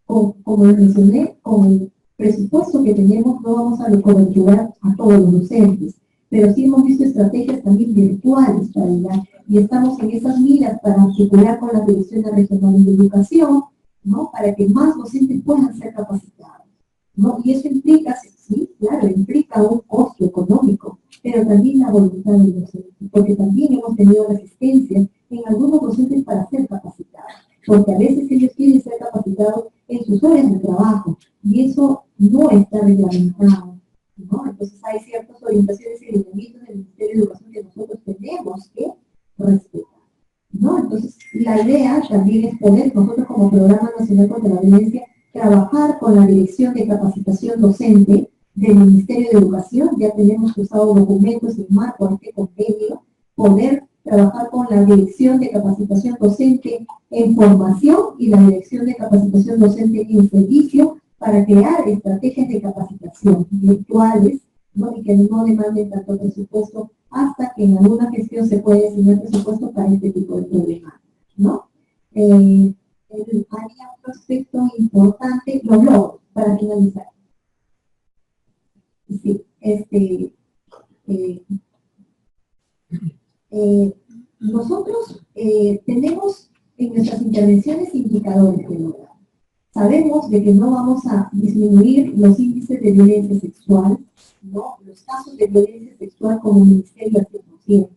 Como les mencioné, con el presupuesto que tenemos no vamos a coberturar a todos los docentes, pero sí hemos visto estrategias también virtuales para ayudar, y estamos en esas miras para articular con las direcciones regionales de educación, ¿no?, para que más docentes puedan ser capacitados, ¿no? Y eso implica, sí, claro, implica un costo económico, pero también la voluntad del docente, porque también hemos tenido resistencia en algunos docentes para ser capacitados, porque a veces ellos quieren ser capacitados en sus horas de trabajo, y eso no está reglamentado, ¿no? Entonces hay ciertas orientaciones y lineamientos del Ministerio de Educación que nosotros tenemos que respetar, ¿no? Entonces la idea también es poder, nosotros como Programa Nacional contra la Violencia, trabajar con la Dirección de Capacitación Docente del Ministerio de Educación. Ya tenemos cruzado documentos en marco a este convenio, poder trabajar con la Dirección de Capacitación Docente en Formación y la Dirección de Capacitación Docente en Servicio, para crear estrategias de capacitación virtuales, ¿no?, y que no demanden tanto presupuesto, hasta que en alguna gestión se puede asignar presupuesto para este tipo de problemas, ¿no? Haría otro aspecto importante, los logros, para finalizar. Sí, nosotros tenemos en nuestras intervenciones indicadores del hogar. Sabemos de que no vamos a disminuir los índices de violencia sexual, ¿no? Los casos de violencia sexual como ministerio al 100%.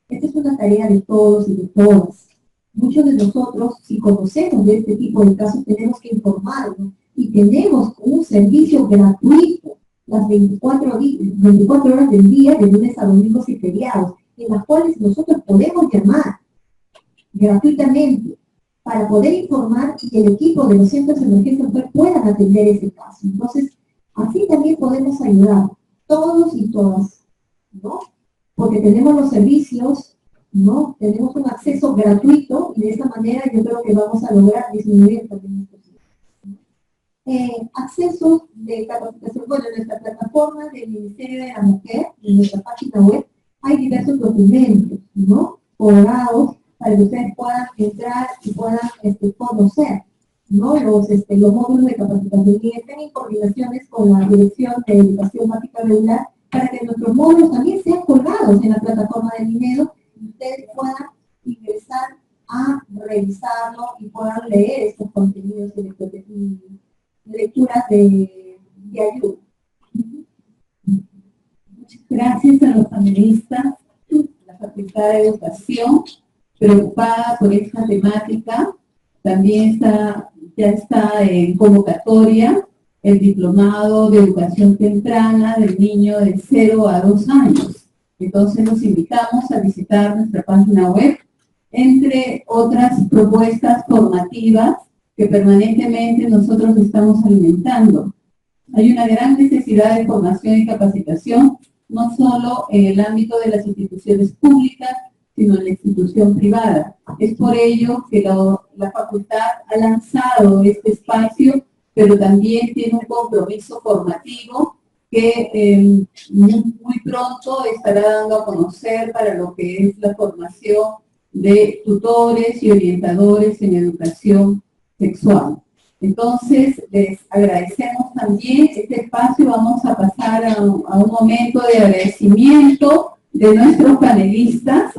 Esta es una tarea de todos y de todas. Muchos de nosotros, si conocemos de este tipo de casos, tenemos que informarnos y tenemos un servicio gratuito las 24 horas del día, de lunes a domingos y feriados, en las cuales nosotros podemos llamar gratuitamente para poder informar y el equipo de los centros de emergencia puedan atender ese caso. Entonces, así también podemos ayudar todos y todas, ¿no? Porque tenemos los servicios, ¿no? Tenemos un acceso gratuito y de esta manera yo creo que vamos a lograr disminuir también estos índices. Accesos de capacitación, bueno, en nuestra plataforma del Ministerio de la Mujer, en nuestra página web, hay diversos documentos, ¿no? Colgados para que ustedes puedan entrar y puedan conocer, ¿no? Los módulos de capacitación y estén en coordinaciones con la Dirección de Educación Básica Regular para que nuestros módulos también sean colgados en la plataforma del Minedo y ustedes puedan ingresar a revisarlo y puedan leer estos contenidos y lecturas de ayuda. Muchas gracias a los panelistas, la Facultad de Educación, preocupada por esta temática. También ya está en convocatoria el diplomado de educación temprana del niño de 0 a 2 años. Entonces los invitamos a visitar nuestra página web, entre otras propuestas formativas que permanentemente nosotros estamos alimentando. Hay una gran necesidad de formación y capacitación, no solo en el ámbito de las instituciones públicas, sino en la institución privada. Es por ello que la facultad ha lanzado este espacio, pero también tiene un compromiso formativo que muy pronto estará dando a conocer para lo que es la formación de tutores y orientadores en educación sexual. Entonces, les agradecemos también este espacio. Vamos a pasar a un momento de agradecimiento de nuestros panelistas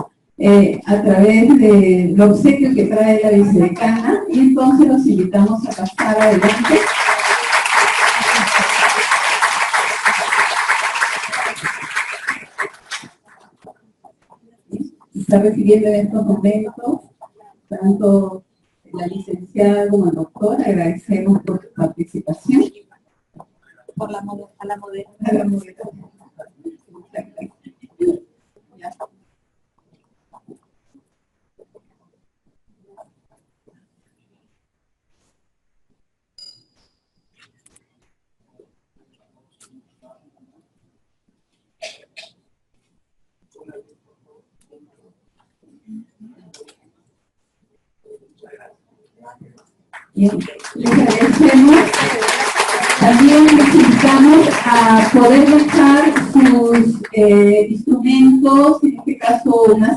a través del obsequio que trae la vicedecana, y entonces los invitamos a pasar adelante. Está recibiendo en estos momentos tanto la licenciada como el doctor. Agradecemos por su participación. Por a la moderación. Bien, les agradecemos. También les invitamos a poder dejar sus instrumentos, en este caso unas